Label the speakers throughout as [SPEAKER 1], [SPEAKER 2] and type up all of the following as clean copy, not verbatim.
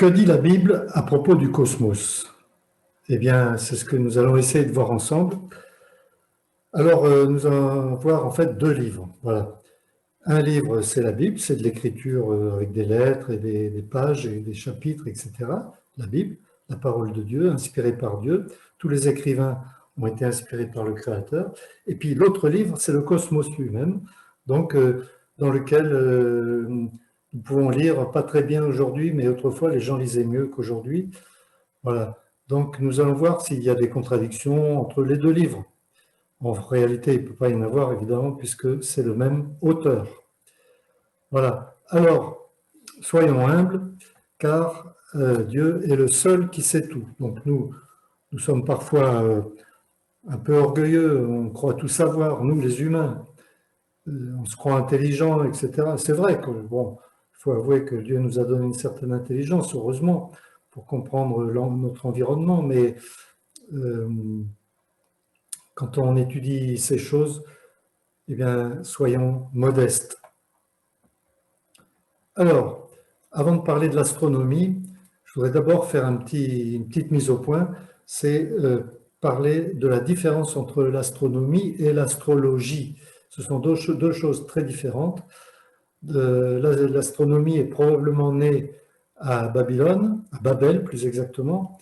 [SPEAKER 1] Que dit la Bible à propos du cosmos? Eh bien, c'est ce que nous allons essayer de voir ensemble. Alors, nous allons voir en fait deux livres. Voilà. Un livre, c'est la Bible, c'est de l'écriture avec des lettres et des pages et des chapitres, etc. La Bible, la parole de Dieu, inspirée par Dieu. Tous les écrivains ont été inspirés par le Créateur. Et puis l'autre livre, c'est le cosmos lui-même, donc dans lequel nous pouvons lire, pas très bien aujourd'hui, mais autrefois les gens lisaient mieux qu'aujourd'hui. Voilà. Donc nous allons voir s'il y a des contradictions entre les deux livres. En réalité, il ne peut pas y en avoir, évidemment, puisque c'est le même auteur. Voilà. Alors, soyons humbles, car Dieu est le seul qui sait tout. Donc nous sommes parfois un peu orgueilleux, on croit tout savoir, nous les humains, on se croit intelligent, etc. C'est vrai que, bon, il faut avouer que Dieu nous a donné une certaine intelligence, heureusement, pour comprendre notre environnement, mais quand on étudie ces choses, eh bien, soyons modestes. Alors, avant de parler de l'astronomie, je voudrais d'abord faire une petite mise au point, c'est parler de la différence entre l'astronomie et l'astrologie. Ce sont deux choses très différentes. L'astronomie est probablement née à Babylone, à Babel plus exactement,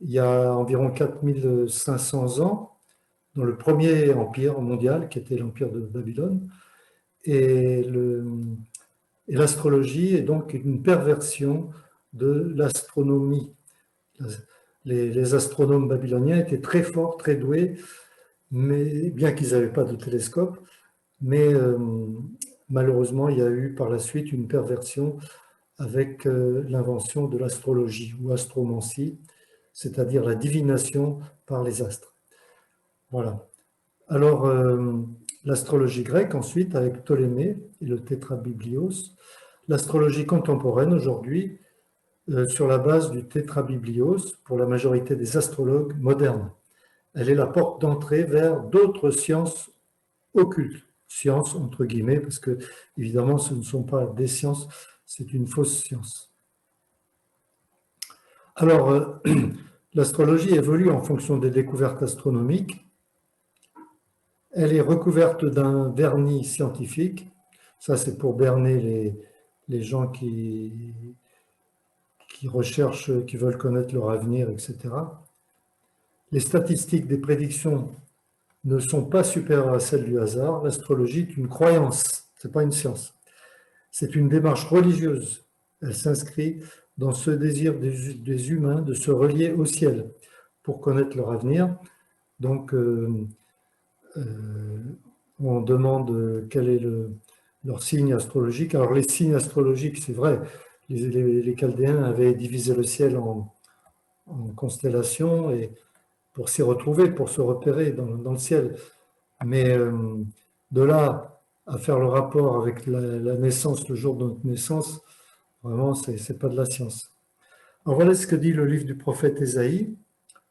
[SPEAKER 1] il y a environ 4500 ans, dans le premier empire mondial, qui était l'empire de Babylone. Et l'astrologie est donc une perversion de l'astronomie. Les astronomes babyloniens étaient très forts, très doués, mais, bien qu'ils n'avaient pas de télescope, mais malheureusement, il y a eu par la suite une perversion avec l'invention de l'astrologie ou astromancie, c'est-à-dire la divination par les astres. Voilà. Alors, l'astrologie grecque, ensuite, avec Ptolémée et le Tétrabiblios. L'astrologie contemporaine, aujourd'hui, sur la base du Tétrabiblios, pour la majorité des astrologues modernes. Elle est la porte d'entrée vers d'autres sciences occultes. Sciences, entre guillemets, parce que, évidemment, ce ne sont pas des sciences, c'est une fausse science. Alors, l'astrologie évolue en fonction des découvertes astronomiques. Elle est recouverte d'un vernis scientifique. Ça, c'est pour berner les gens qui recherchent, qui veulent connaître leur avenir, etc. Les statistiques des prédictions ne sont pas supérieures à celles du hasard. L'astrologie est une croyance, ce n'est pas une science. C'est une démarche religieuse. Elle s'inscrit dans ce désir des humains de se relier au ciel pour connaître leur avenir. Donc, on demande quel est leur signe astrologique. Alors, les signes astrologiques, c'est vrai, les Chaldéens avaient divisé le ciel en constellations et pour s'y retrouver, pour se repérer dans le ciel. Mais de là à faire le rapport avec la naissance, le jour de notre naissance, vraiment, ce n'est pas de la science. Alors voilà ce que dit le livre du prophète Ésaïe,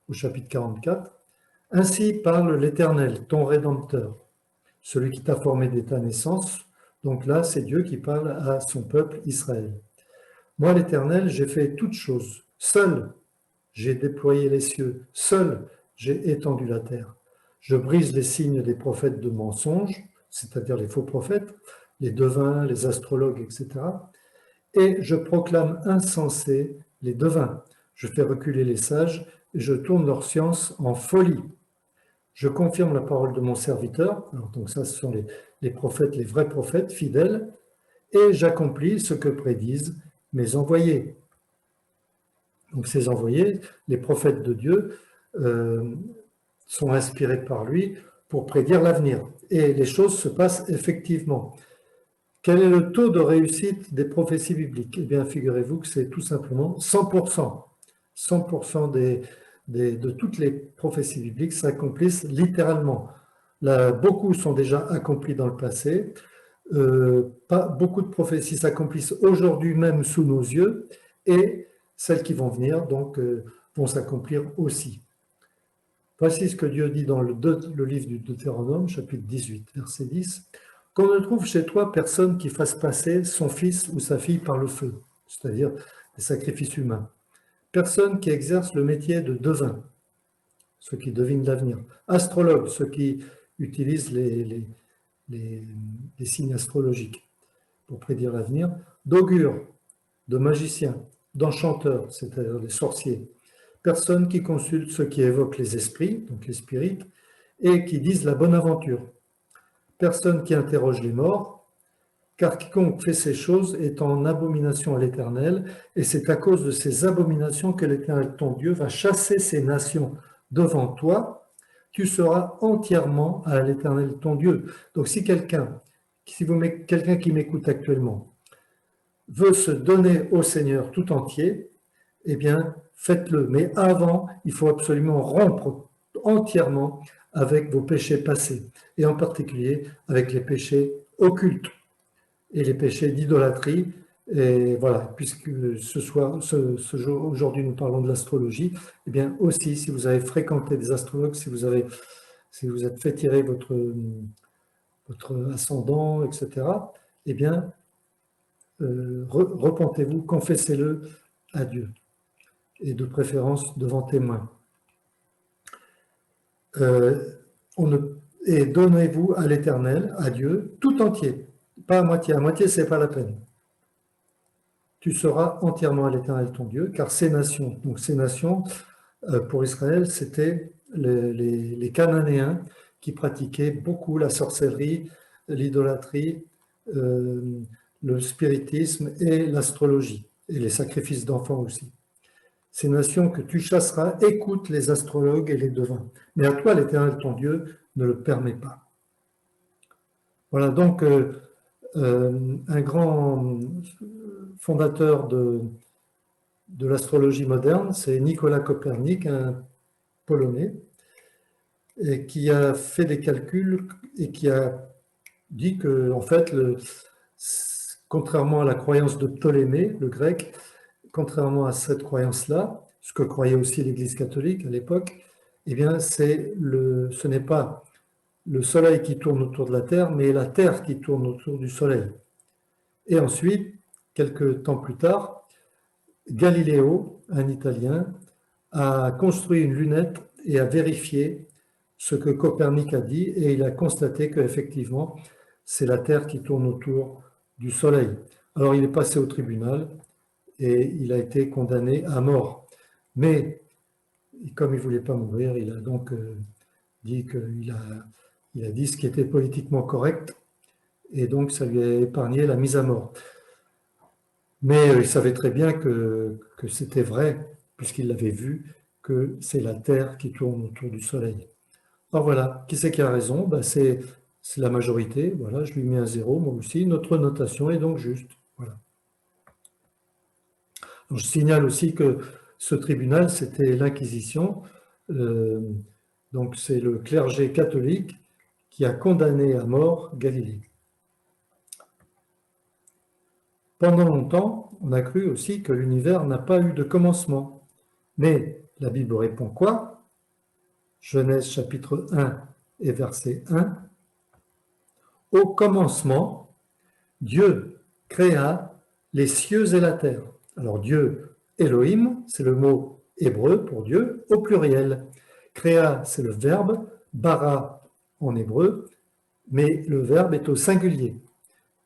[SPEAKER 1] au chapitre 44. « Ainsi parle l'Éternel, ton Rédempteur, celui qui t'a formé dès ta naissance. » Donc là, c'est Dieu qui parle à son peuple Israël. « Moi, l'Éternel, j'ai fait toutes choses. Seul, j'ai déployé les cieux. Seul, j'ai étendu la terre. Je brise les signes des prophètes de mensonges, c'est-à-dire les faux prophètes, les devins, les astrologues, etc. Et je proclame insensés les devins. Je fais reculer les sages et je tourne leur science en folie. Je confirme la parole de mon serviteur. » Alors, donc ça, ce sont les prophètes, les vrais prophètes fidèles. Et j'accomplis ce que prédisent mes envoyés. Donc ces envoyés, les prophètes de Dieu, sont inspirés par lui pour prédire l'avenir. Et les choses se passent effectivement. Quel est le taux de réussite des prophéties bibliques? Eh bien, figurez-vous que c'est tout simplement 100%. 100% de toutes les prophéties bibliques s'accomplissent littéralement. Là, beaucoup sont déjà accomplis dans le passé. Beaucoup de prophéties s'accomplissent aujourd'hui même sous nos yeux et celles qui vont venir donc vont s'accomplir aussi. Voici ce que Dieu dit dans le livre du Deutéronome, chapitre 18, verset 10. « Qu'on ne trouve chez toi personne qui fasse passer son fils ou sa fille par le feu. » C'est-à-dire les sacrifices humains. Personne qui exerce le métier de devin, ceux qui devinent l'avenir. Astrologue, ceux qui utilisent les signes astrologiques pour prédire l'avenir. D'augure, de magicien, d'enchanteur, c'est-à-dire des sorciers. Personne qui consulte ceux qui évoquent les esprits, donc les spirites, et qui disent la bonne aventure. Personne qui interroge les morts, car quiconque fait ces choses est en abomination à l'Éternel, et c'est à cause de ces abominations que l'Éternel, ton Dieu, va chasser ces nations devant toi. Tu seras entièrement à l'Éternel, ton Dieu. Donc si quelqu'un qui m'écoute actuellement veut se donner au Seigneur tout entier, eh bien, faites-le. Mais avant, il faut absolument rompre entièrement avec vos péchés passés, et en particulier avec les péchés occultes et les péchés d'idolâtrie. Et voilà, puisque aujourd'hui nous parlons de l'astrologie, eh bien aussi, si vous avez fréquenté des astrologues, si vous êtes fait tirer votre ascendant, etc., eh bien, repentez-vous, confessez-le à Dieu, et de préférence devant témoins. Et donnez-vous à l'Éternel, à Dieu, tout entier, pas à moitié, c'est pas la peine. Tu seras entièrement à l'Éternel ton Dieu, car ces nations, pour Israël, c'était les Cananéens qui pratiquaient beaucoup la sorcellerie, l'idolâtrie, le spiritisme et l'astrologie, et les sacrifices d'enfants aussi. Ces nations que tu chasseras écoutent les astrologues et les devins. Mais à toi, l'Éternel, ton Dieu, ne le permet pas. Voilà, donc, un grand fondateur de l'astrologie moderne, c'est Nicolas Copernic, un Polonais, et qui a fait des calculs et qui a dit que, en fait, contrairement à la croyance de Ptolémée, le grec, contrairement à cette croyance-là, ce que croyait aussi l'Église catholique à l'époque, eh bien, ce n'est pas le Soleil qui tourne autour de la Terre, mais la Terre qui tourne autour du Soleil. Et ensuite, quelques temps plus tard, Galiléo, un Italien, a construit une lunette et a vérifié ce que Copernic a dit, et il a constaté qu'effectivement, c'est la Terre qui tourne autour du Soleil. Alors, il est passé au tribunal, et il a été condamné à mort. Mais, comme il ne voulait pas mourir, il a donc dit il a dit ce qui était politiquement correct, et donc ça lui a épargné la mise à mort. Mais il savait très bien que c'était vrai, puisqu'il l'avait vu, que c'est la Terre qui tourne autour du Soleil. Alors voilà, qui c'est qui a raison? Ben c'est la majorité, voilà, je lui mets un 0, moi aussi. Notre notation est donc juste. Voilà. Je signale aussi que ce tribunal, c'était l'Inquisition, donc c'est le clergé catholique qui a condamné à mort Galilée. Pendant longtemps, on a cru aussi que l'univers n'a pas eu de commencement. Mais la Bible répond quoi? Genèse chapitre 1 et verset 1. Au commencement, Dieu créa les cieux et la terre. Alors Dieu, Elohim, c'est le mot hébreu pour Dieu, au pluriel. Créa, c'est le verbe, bara en hébreu, mais le verbe est au singulier.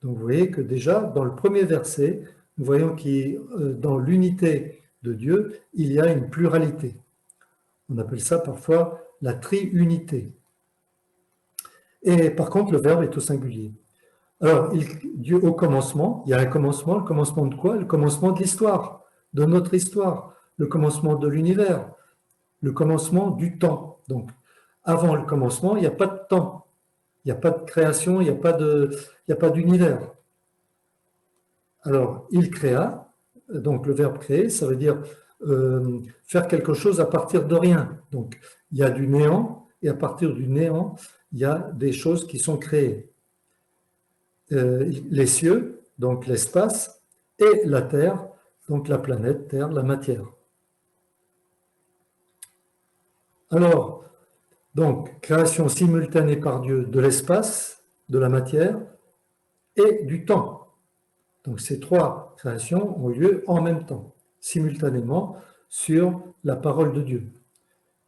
[SPEAKER 1] Donc vous voyez que déjà, dans le premier verset, nous voyons que dans l'unité de Dieu, il y a une pluralité. On appelle ça parfois la triunité. Et par contre, le verbe est au singulier. Alors, Dieu au commencement, il y a un commencement. Le commencement de quoi? Le commencement de l'histoire, de notre histoire, le commencement de l'univers, le commencement du temps. Donc, avant le commencement, il n'y a pas de temps, il n'y a pas de création, il n'y a pas d'univers. Alors, il créa, donc le verbe créer, ça veut dire faire quelque chose à partir de rien. Donc, il y a du néant, et à partir du néant, il y a des choses qui sont créées. Les cieux, donc l'espace, et la Terre, donc la planète Terre, la matière. Alors, donc, création simultanée par Dieu de l'espace, de la matière et du temps. Donc, ces trois créations ont lieu en même temps. simultanément sur la parole de Dieu.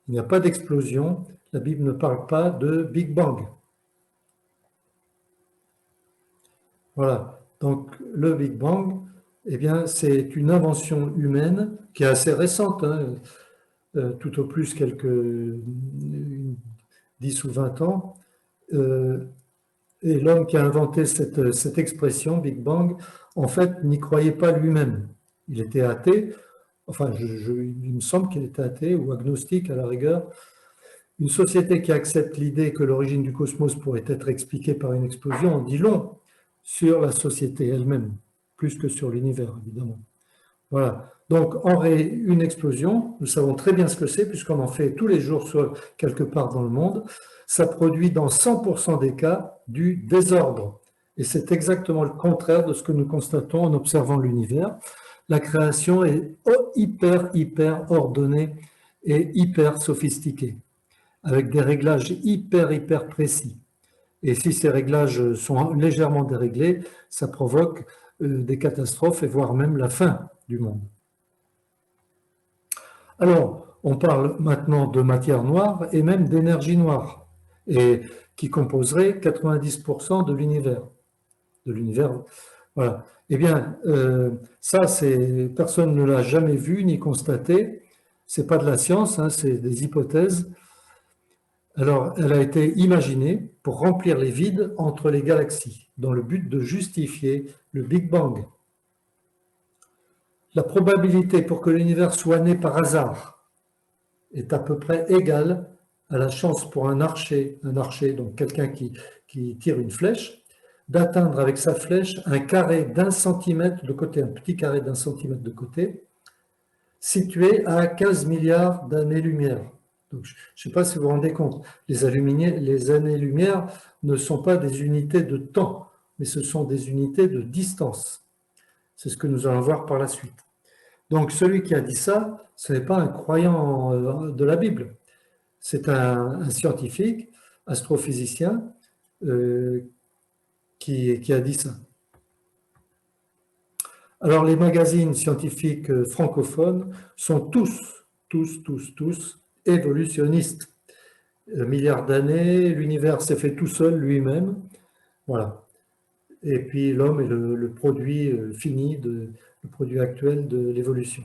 [SPEAKER 1] Il n'y a pas d'explosion, la Bible ne parle pas de Big Bang. Voilà, donc le Big Bang, eh bien, c'est une invention humaine qui est assez récente, hein, tout au plus quelques 10 ou 20 ans. Et l'homme qui a inventé cette expression, Big Bang, en fait, n'y croyait pas lui-même. Il était athée, enfin, il me semble qu'il était athée ou agnostique à la rigueur. Une société qui accepte l'idée que l'origine du cosmos pourrait être expliquée par une explosion en dit long sur la société elle-même, plus que sur l'univers, évidemment. Voilà. Donc, une explosion, nous savons très bien ce que c'est, puisqu'on en fait tous les jours quelque part dans le monde, ça produit dans 100% des cas du désordre. Et c'est exactement le contraire de ce que nous constatons en observant l'univers. La création est hyper ordonnée et hyper sophistiquée, avec des réglages hyper précis. Et si ces réglages sont légèrement déréglés, ça provoque des catastrophes et voire même la fin du monde. Alors, on parle maintenant de matière noire et même d'énergie noire, et qui composerait 90% de l'univers. Voilà. Eh bien, ça, personne ne l'a jamais vu ni constaté. C'est pas de la science, hein, c'est des hypothèses. Alors, elle a été imaginée pour remplir les vides entre les galaxies, dans le but de justifier le Big Bang. La probabilité pour que l'univers soit né par hasard est à peu près égale à la chance pour un archer, donc quelqu'un qui tire une flèche, d'atteindre avec sa flèche un carré d'1 centimètre de côté, un petit carré d'1 centimètre de côté, situé à 15 milliards d'années-lumière. Donc, je ne sais pas si vous vous rendez compte, les années-lumière ne sont pas des unités de temps, mais ce sont des unités de distance. C'est ce que nous allons voir par la suite. Donc, celui qui a dit ça, ce n'est pas un croyant de la Bible. C'est un scientifique, astrophysicien, qui a dit ça. Alors, les magazines scientifiques francophones sont tous évolutionnistes. Milliards d'années, l'univers s'est fait tout seul lui-même. Voilà. Et puis, l'homme est le produit fini, le produit actuel de l'évolution.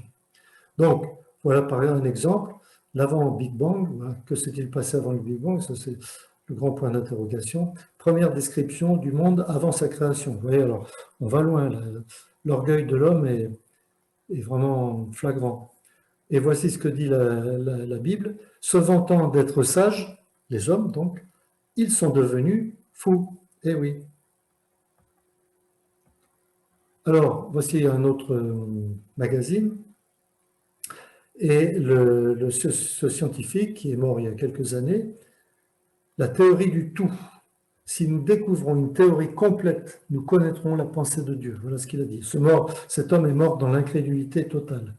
[SPEAKER 1] Donc, voilà par un exemple. L'avant Big Bang, que s'est-il passé avant le Big Bang? Ça, c'est le grand point d'interrogation. Première description du monde avant sa création. Vous voyez, alors, on va loin. L'orgueil de l'homme est vraiment flagrant. Et voici ce que dit la Bible. Se vantant d'être sages, les hommes donc, ils sont devenus fous. Eh oui. Alors, voici un autre magazine. Et ce scientifique, qui est mort il y a quelques années, la théorie du tout. Si nous découvrons une théorie complète, nous connaîtrons la pensée de Dieu. Voilà ce qu'il a dit. Cet homme est mort dans l'incrédulité totale.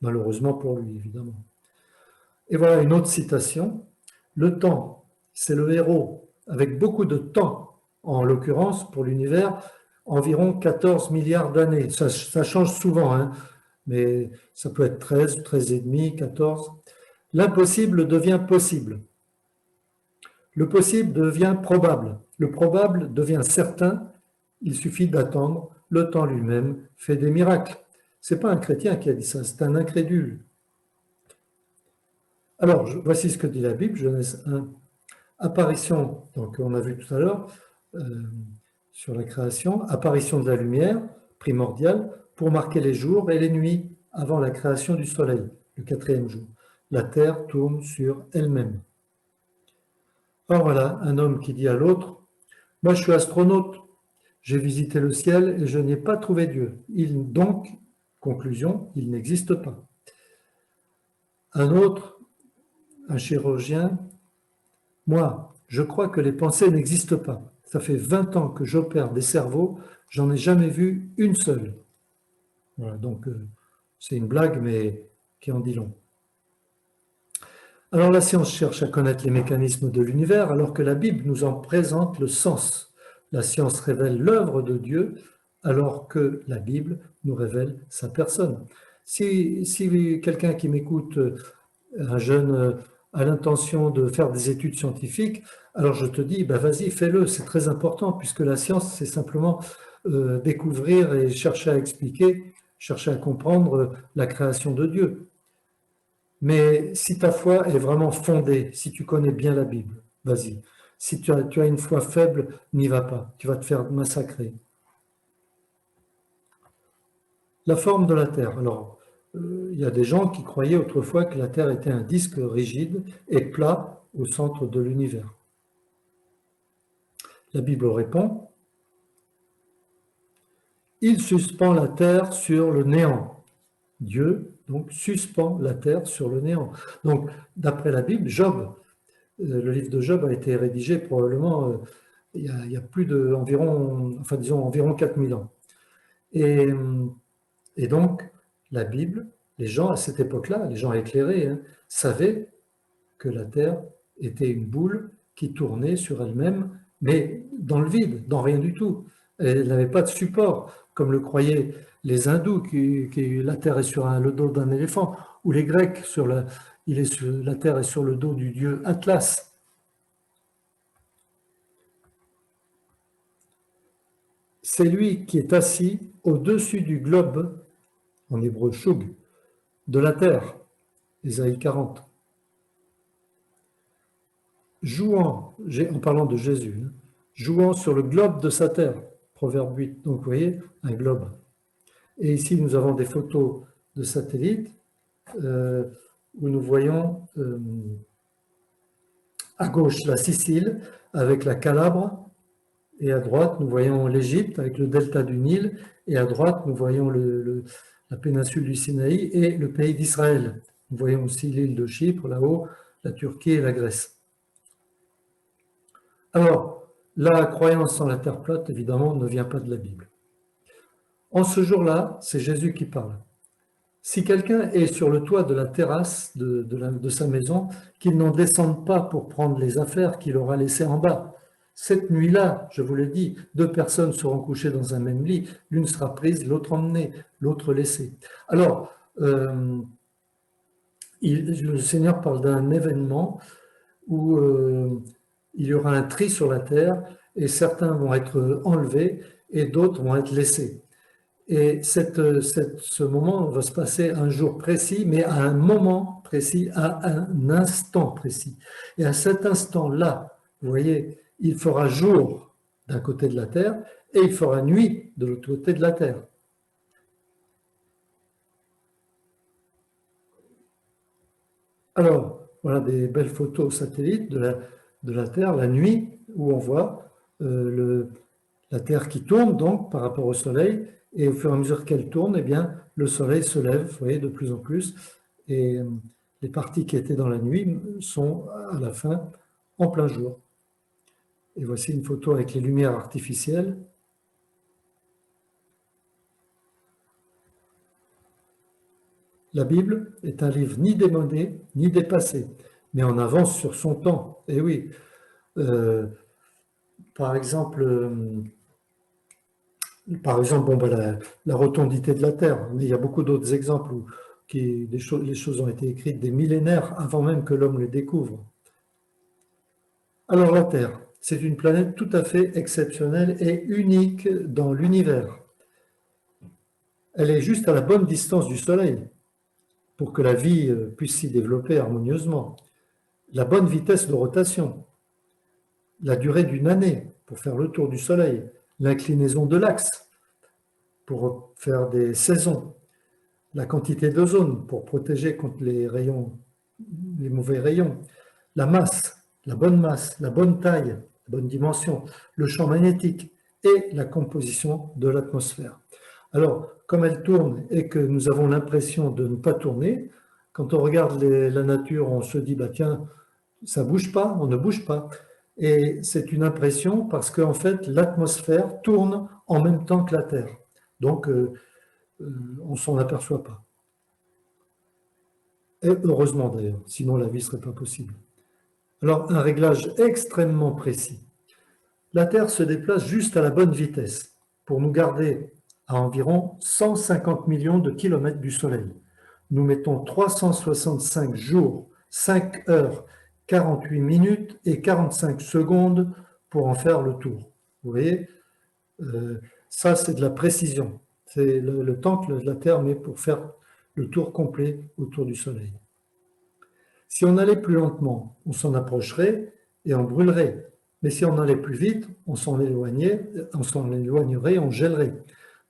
[SPEAKER 1] Malheureusement pour lui, évidemment. Et voilà une autre citation. Le temps, c'est le héros, avec beaucoup de temps, en l'occurrence, pour l'univers, environ 14 milliards d'années. Ça change souvent, hein, mais ça peut être 13, 13 et demi, 14. L'impossible devient possible. Le possible devient probable. Le probable devient certain. Il suffit d'attendre. Le temps lui-même fait des miracles. Ce n'est pas un chrétien qui a dit ça, c'est un incrédule. Alors, voici ce que dit la Bible, Genèse 1. Apparition, donc on a vu tout à l'heure, sur la création, apparition de la lumière primordiale pour marquer les jours et les nuits avant la création du soleil, le 4e jour. La terre tourne sur elle-même. Or voilà, un homme qui dit à l'autre, « Moi je suis astronaute, j'ai visité le ciel et je n'ai pas trouvé Dieu. Donc, conclusion, il n'existe pas. » Un autre, un chirurgien, « Moi, je crois que les pensées n'existent pas. Ça fait 20 ans que j'opère des cerveaux, j'en ai jamais vu une seule. » Voilà, donc c'est une blague, mais qui en dit long. Alors la science cherche à connaître les mécanismes de l'univers, alors que la Bible nous en présente le sens. La science révèle l'œuvre de Dieu alors que la Bible nous révèle sa personne. Si quelqu'un qui m'écoute, un jeune, a l'intention de faire des études scientifiques, alors je te dis, ben vas-y, fais-le, c'est très important, puisque la science, c'est simplement découvrir et chercher à expliquer, chercher à comprendre la création de Dieu. Mais si ta foi est vraiment fondée, si tu connais bien la Bible, vas-y. Si tu as une foi faible, n'y va pas, tu vas te faire massacrer. La forme de la Terre. Alors, il y a des gens qui croyaient autrefois que la Terre était un disque rigide et plat au centre de l'univers. La Bible répond, « Il suspend la Terre sur le néant. » Dieu, donc, suspend la Terre sur le néant. Donc, d'après la Bible, Job, le livre de Job a été rédigé probablement il y a plus de, environ 4000 ans. Et donc, la Bible, les gens à cette époque-là, les gens éclairés, savaient que la Terre était une boule qui tournait sur elle-même, mais dans le vide, dans rien du tout. Elle n'avait pas de support, comme le croyaient les hindous, que la Terre est sur le dos d'un éléphant, ou les Grecs, la Terre est sur le dos du dieu Atlas. C'est lui qui est assis au-dessus du globe, en hébreu shug, de la terre, Ésaïe 40. Jouant, en parlant de Jésus, jouant sur le globe de sa terre, Proverbe 8. Donc vous voyez, un globe. Et ici, nous avons des photos de satellites où nous voyons à gauche la Sicile avec la Calabre, et à droite, nous voyons l'Égypte avec le delta du Nil, et à droite, nous voyons la péninsule du Sinaï et le pays d'Israël. Nous voyons aussi l'île de Chypre, là-haut, la Turquie et la Grèce. Alors, la croyance en la terre plate, évidemment, ne vient pas de la Bible. En ce jour-là, c'est Jésus qui parle. Si quelqu'un est sur le toit de la terrasse de sa maison, qu'il n'en descende pas pour prendre les affaires qu'il aura laissées en bas. Cette nuit-là, je vous l'ai dit, 2 personnes seront couchées dans un même lit, l'une sera prise, l'autre emmenée, l'autre laissée. Alors, le Seigneur parle d'un événement où il y aura un tri sur la terre et certains vont être enlevés et d'autres vont être laissés. Et ce moment va se passer un jour précis, mais à un moment précis, à un instant précis. Et à cet instant-là, vous voyez, il fera jour d'un côté de la terre et il fera nuit de l'autre côté de la terre. Alors, voilà des belles photos satellites de la Terre la nuit, où on voit la Terre qui tourne donc par rapport au Soleil, et au fur et à mesure qu'elle tourne, eh bien, le Soleil se lève, vous voyez, de plus en plus, et les parties qui étaient dans la nuit sont à la fin en plein jour. Et voici une photo avec les lumières artificielles. La Bible est un livre ni démodé, ni dépassé, mais en avance sur son temps. Et oui, par exemple, bon, ben, la rotondité de la Terre, mais il y a beaucoup d'autres exemples où les choses ont été écrites des millénaires avant même que l'homme les découvre. Alors la Terre, c'est une planète tout à fait exceptionnelle et unique dans l'univers. Elle est juste à la bonne distance du Soleil pour que la vie puisse s'y développer harmonieusement. La bonne vitesse de rotation, la durée d'une année pour faire le tour du Soleil, l'inclinaison de l'axe pour faire des saisons, la quantité d'ozone pour protéger contre les mauvais rayons, la masse, la bonne taille, la bonne dimension, le champ magnétique et la composition de l'atmosphère. Alors, comme elle tourne et que nous avons l'impression de ne pas tourner, quand on regarde la nature, on se dit, bah tiens, ça ne bouge pas, on ne bouge pas. Et c'est une impression parce qu'en fait, l'atmosphère tourne en même temps que la Terre. Donc, on ne s'en aperçoit pas. Et heureusement d'ailleurs, sinon la vie ne serait pas possible. Alors, un réglage extrêmement précis. La Terre se déplace juste à la bonne vitesse pour nous garder à environ 150 millions de kilomètres du Soleil. Nous mettons 365 jours, 5 heures, 48 minutes et 45 secondes pour en faire le tour. Vous voyez, ça c'est de la précision. C'est le temps que la Terre met pour faire le tour complet autour du Soleil. Si on allait plus lentement, on s'en approcherait et on brûlerait. Mais si on allait plus vite, on s'en éloignerait, on gèlerait.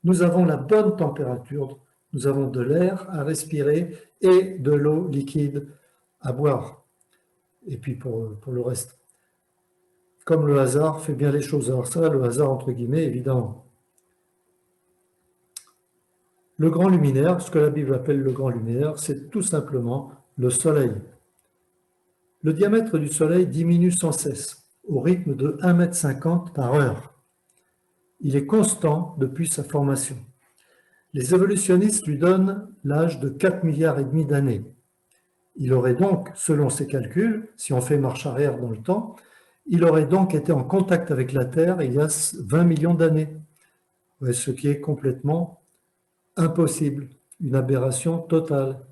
[SPEAKER 1] Nous avons la bonne température, nous avons de l'air à respirer et de l'eau liquide à boire. Et puis pour le reste. Comme le hasard fait bien les choses. Alors ça, le hasard entre guillemets, évidemment. Le grand luminaire, ce que la Bible appelle le grand luminaire, c'est tout simplement le Soleil. Le diamètre du Soleil diminue sans cesse, au rythme de 1,50 m par heure. Il est constant depuis sa formation. Les évolutionnistes lui donnent l'âge de 4,5 milliards d'années. Il aurait donc, selon ses calculs, si on fait marche arrière dans le temps, il aurait donc été en contact avec la Terre il y a 20 millions d'années, ce qui est complètement impossible, une aberration totale.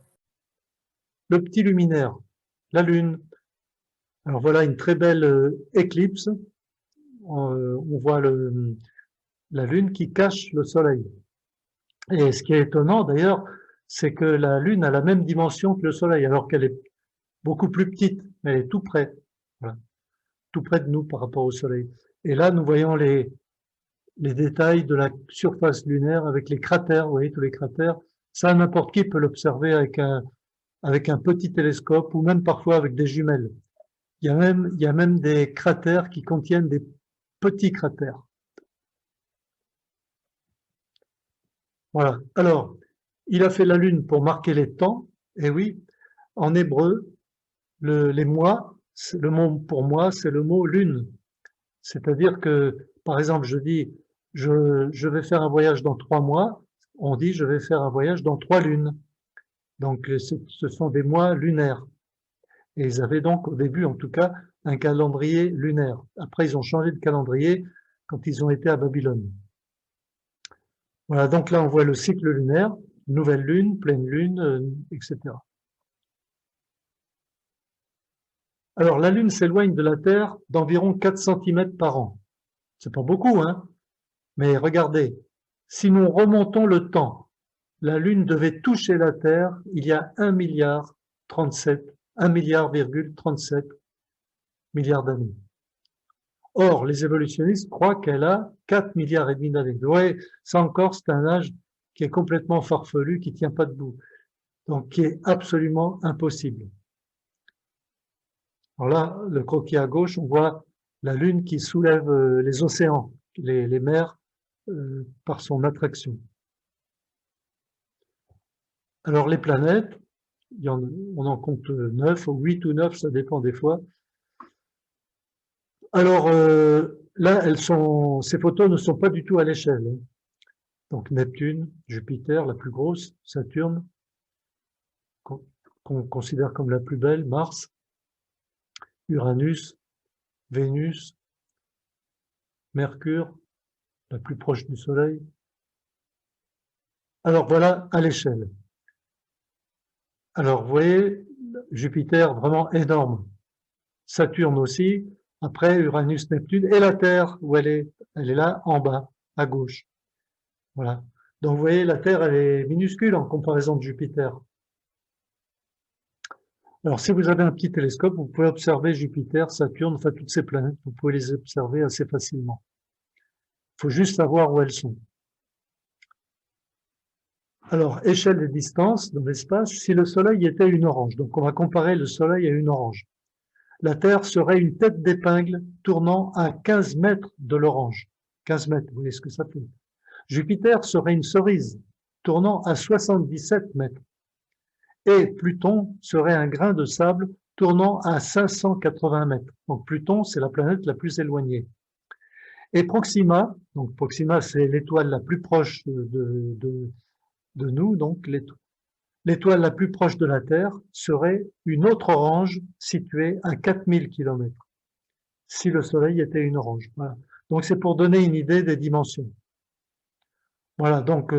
[SPEAKER 1] Le petit luminaire, la Lune. Alors voilà une très belle éclipse. On voit la Lune qui cache le Soleil. Et ce qui est étonnant d'ailleurs, c'est que la Lune a la même dimension que le Soleil, alors qu'elle est beaucoup plus petite, mais elle est tout près, voilà, tout près de nous par rapport au Soleil. Et là, nous voyons les détails de la surface lunaire avec les cratères, vous voyez tous les cratères. Ça, n'importe qui peut l'observer avec un petit télescope ou même parfois avec des jumelles. Il y a même des cratères qui contiennent des petits cratères. Voilà. Alors, il a fait la Lune pour marquer les temps. Et oui, en hébreu, les mois, le mot pour moi, c'est le mot lune. C'est-à-dire que, par exemple, je dis, je vais faire un voyage dans 3 mois. On dit, je vais faire un voyage dans 3 lunes. Donc, ce sont des mois lunaires. Et ils avaient donc, au début, en tout cas, un calendrier lunaire. Après, ils ont changé de calendrier quand ils ont été à Babylone. Voilà, donc là, on voit le cycle lunaire, nouvelle lune, pleine lune, etc. Alors, la Lune s'éloigne de la Terre d'environ 4 cm par an. C'est pas beaucoup, hein? Mais regardez, si nous remontons le temps, la Lune devait toucher la Terre il y a 1,37 milliard d'années. Or, les évolutionnistes croient qu'elle a 4,5 milliards d'années. Ouais, ça encore, c'est un âge qui est complètement farfelu, qui tient pas debout. Donc, qui est absolument impossible. Alors là, le croquis à gauche, on voit la Lune qui soulève les océans, les mers, par son attraction. Alors les planètes, on en compte 9, ou 8 ou 9, ça dépend des fois. Alors là, ces photos ne sont pas du tout à l'échelle. Donc Neptune, Jupiter, la plus grosse, Saturne, qu'on considère comme la plus belle, Mars, Uranus, Vénus, Mercure, la plus proche du Soleil. Alors voilà à l'échelle. Alors vous voyez, Jupiter vraiment énorme, Saturne aussi, après Uranus, Neptune, et la Terre, où elle est là en bas, à gauche. Voilà. Donc vous voyez, la Terre, elle est minuscule en comparaison de Jupiter. Alors si vous avez un petit télescope, vous pouvez observer Jupiter, Saturne, enfin toutes ces planètes, vous pouvez les observer assez facilement. Il faut juste savoir où elles sont. Alors, échelle des distances dans l'espace, si le Soleil était une orange, donc on va comparer le Soleil à une orange. La Terre serait une tête d'épingle tournant à 15 mètres de l'orange. 15 mètres, vous voyez ce que ça fait. Jupiter serait une cerise tournant à 77 mètres. Et Pluton serait un grain de sable tournant à 580 mètres. Donc Pluton, c'est la planète la plus éloignée. Et Proxima, donc Proxima, c'est l'étoile la plus proche de nous, donc l'étoile la plus proche de la Terre serait une autre orange située à 4000 km, si le Soleil était une orange. Voilà. Donc c'est pour donner une idée des dimensions. Voilà, donc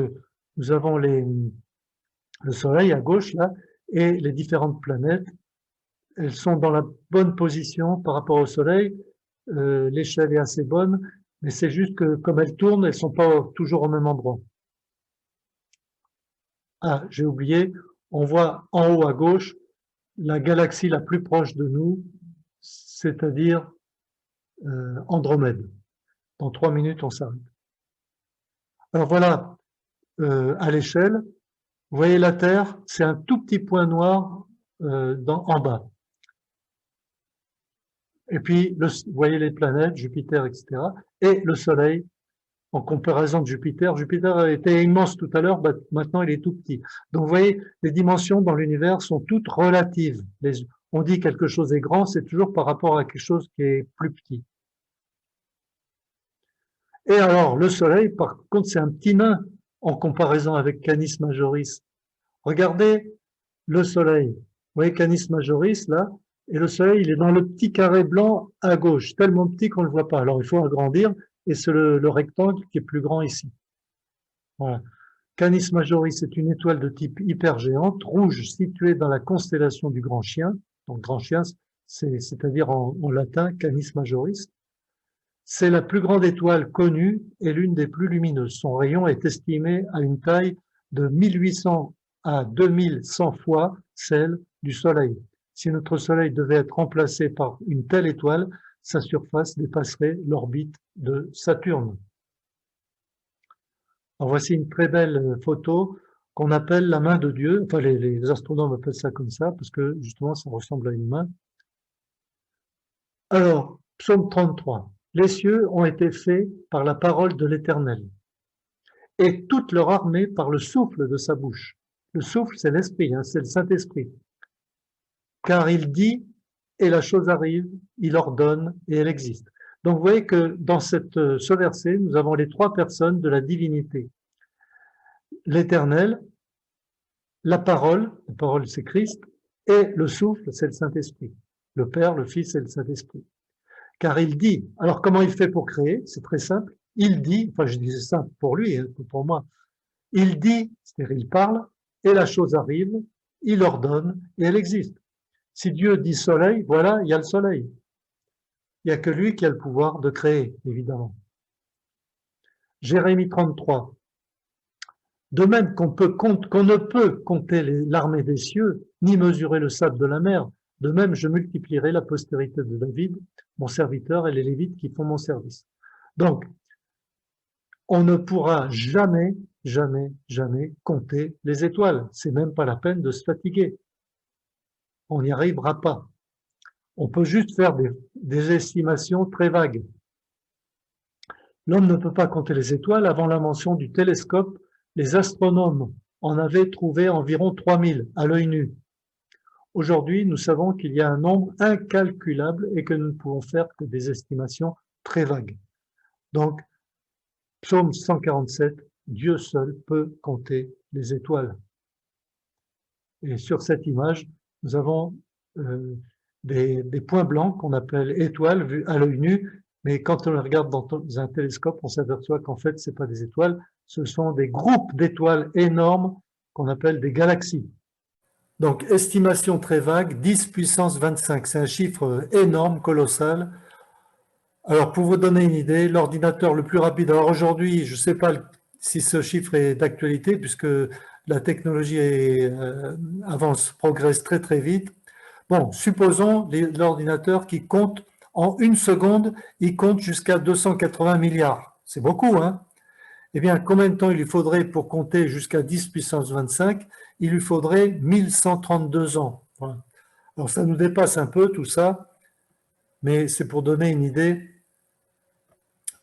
[SPEAKER 1] nous avons le Soleil à gauche, là, et les différentes planètes. Elles sont dans la bonne position par rapport au Soleil. L'échelle est assez bonne, mais c'est juste que comme elles tournent, elles ne sont pas toujours au même endroit. Ah, j'ai oublié, on voit en haut à gauche la galaxie la plus proche de nous, c'est-à-dire Andromède. Dans 3 minutes, on s'arrête. Alors voilà, à l'échelle, vous voyez la Terre, c'est un tout petit point noir en bas. Et puis, vous voyez les planètes, Jupiter, etc. Et le Soleil, en comparaison de Jupiter. Jupiter était immense tout à l'heure, maintenant il est tout petit. Donc vous voyez, les dimensions dans l'univers sont toutes relatives. On dit quelque chose est grand, c'est toujours par rapport à quelque chose qui est plus petit. Et alors, le Soleil, par contre, c'est un petit nain en comparaison avec Canis Majoris. Regardez le Soleil. Vous voyez Canis Majoris, là, et le Soleil, il est dans le petit carré blanc à gauche, tellement petit qu'on ne le voit pas. Alors, il faut agrandir, et c'est le rectangle qui est plus grand ici. Voilà. Canis Majoris est une étoile de type hypergéante, rouge, située dans la constellation du Grand Chien. Donc, Grand Chien, c'est-à-dire en latin, Canis Majoris. C'est la plus grande étoile connue et l'une des plus lumineuses. Son rayon est estimé à une taille de 1800 à 2100 fois celle du Soleil. Si notre Soleil devait être remplacé par une telle étoile, sa surface dépasserait l'orbite de Saturne. Alors voici une très belle photo qu'on appelle la main de Dieu. Enfin, les astronomes appellent ça comme ça parce que justement, ça ressemble à une main. Alors, psaume 33. Les cieux ont été faits par la parole de l'Éternel, et toute leur armée par le souffle de sa bouche. Le souffle, c'est l'esprit, hein, c'est le Saint-Esprit. Car il dit, et la chose arrive, il ordonne, et elle existe. Donc vous voyez que dans ce verset, nous avons les trois personnes de la divinité. L'Éternel, la parole c'est Christ, et le souffle, c'est le Saint-Esprit. Le Père, le Fils et le Saint-Esprit. Car il dit, alors comment il fait pour créer? C'est très simple. Il dit, enfin je disais ça pour lui, pour moi, il dit, c'est-à-dire il parle, et la chose arrive, il ordonne, et elle existe. Si Dieu dit soleil, voilà, il y a le soleil. Il n'y a que lui qui a le pouvoir de créer, évidemment. Jérémie 33. De même qu'on ne peut compter l'armée des cieux, ni mesurer le sable de la mer, de même je multiplierai la postérité de David, mon serviteur, et les Lévites qui font mon service. Donc, on ne pourra jamais, jamais, jamais compter les étoiles. C'est même pas la peine de se fatiguer. On n'y arrivera pas. On peut juste faire des estimations très vagues. L'homme ne peut pas compter les étoiles. Avant l'invention du télescope, les astronomes en avaient trouvé environ 3000 à l'œil nu. Aujourd'hui, nous savons qu'il y a un nombre incalculable et que nous ne pouvons faire que des estimations très vagues. Donc, psaume 147, Dieu seul peut compter les étoiles. Et sur cette image, nous avons des points blancs qu'on appelle étoiles vues à l'œil nu, mais quand on les regarde dans un télescope, on s'aperçoit qu'en fait, ce n'est pas des étoiles, ce sont des groupes d'étoiles énormes qu'on appelle des galaxies. Donc, estimation très vague, 10 puissance 25, c'est un chiffre énorme, colossal. Alors, pour vous donner une idée, l'ordinateur le plus rapide, alors aujourd'hui, je ne sais pas si ce chiffre est d'actualité, puisque la technologie avance, progresse très très vite. Bon, supposons l'ordinateur qui compte en une seconde, il compte jusqu'à 280 milliards. C'est beaucoup, hein? Eh bien, combien de temps il lui faudrait pour compter jusqu'à 10 puissance 25? Il lui faudrait 1132 ans. Voilà. Alors, ça nous dépasse un peu tout ça, mais c'est pour donner une idée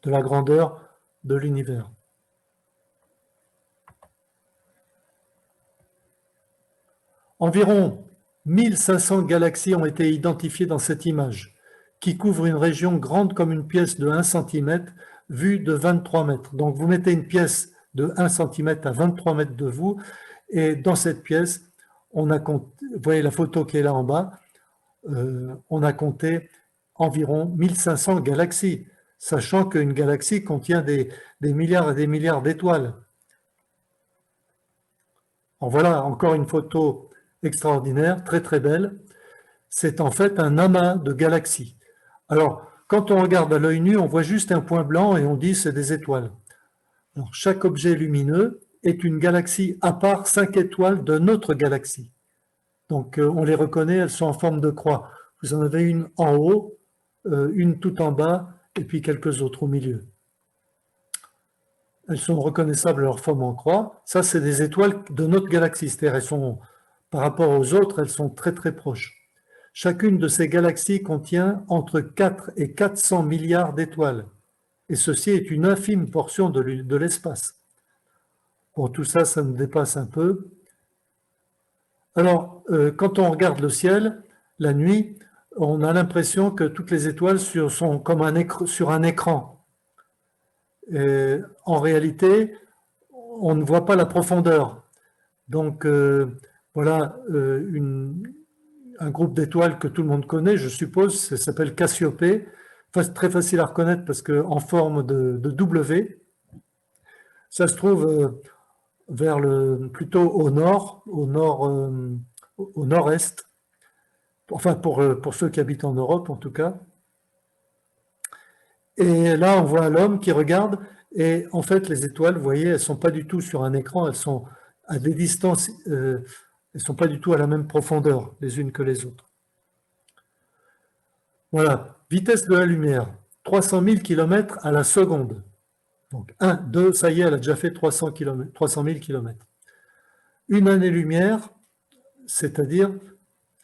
[SPEAKER 1] de la grandeur de l'univers. Environ 1500 galaxies ont été identifiées dans cette image, qui couvre une région grande comme une pièce de 1 cm, vue de 23 mètres. Donc vous mettez une pièce de 1 cm à 23 mètres de vous, et dans cette pièce, on a compté, vous voyez la photo qui est là en bas, on a compté environ 1500 galaxies, sachant qu'une galaxie contient des milliards et des milliards d'étoiles. Alors voilà encore une photo extraordinaire, très très belle. C'est en fait un amas de galaxies. Alors, quand on regarde à l'œil nu, on voit juste un point blanc et on dit c'est des étoiles. Alors, chaque objet lumineux est une galaxie à part 5 étoiles de notre galaxie. Donc, on les reconnaît, elles sont en forme de croix. Vous en avez une en haut, une tout en bas, et puis quelques autres au milieu. Elles sont reconnaissables à leur forme en croix. Ça, c'est des étoiles de notre galaxie. C'est-à-dire, elles sont, par rapport aux autres, elles sont très très proches. Chacune de ces galaxies contient entre 4 et 400 milliards d'étoiles. Et ceci est une infime portion de l'espace. Bon, tout ça, ça nous dépasse un peu. Alors, quand on regarde le ciel, la nuit, on a l'impression que toutes les étoiles sont comme sur un écran. Et en réalité, on ne voit pas la profondeur. Donc, voilà un groupe d'étoiles que tout le monde connaît, je suppose, ça s'appelle Cassiopée. Très facile à reconnaître parce qu'en forme de W, ça se trouve plutôt au nord, au nord-est, enfin pour ceux qui habitent en Europe en tout cas. Et là, on voit l'homme qui regarde, et en fait, les étoiles, vous voyez, elles ne sont pas du tout sur un écran, elles sont à des distances, elles ne sont pas du tout à la même profondeur les unes que les autres. Voilà, vitesse de la lumière, 300 000 km à la seconde. Donc 1, 2, ça y est, elle a déjà fait 300 000 km. Une année-lumière, c'est-à-dire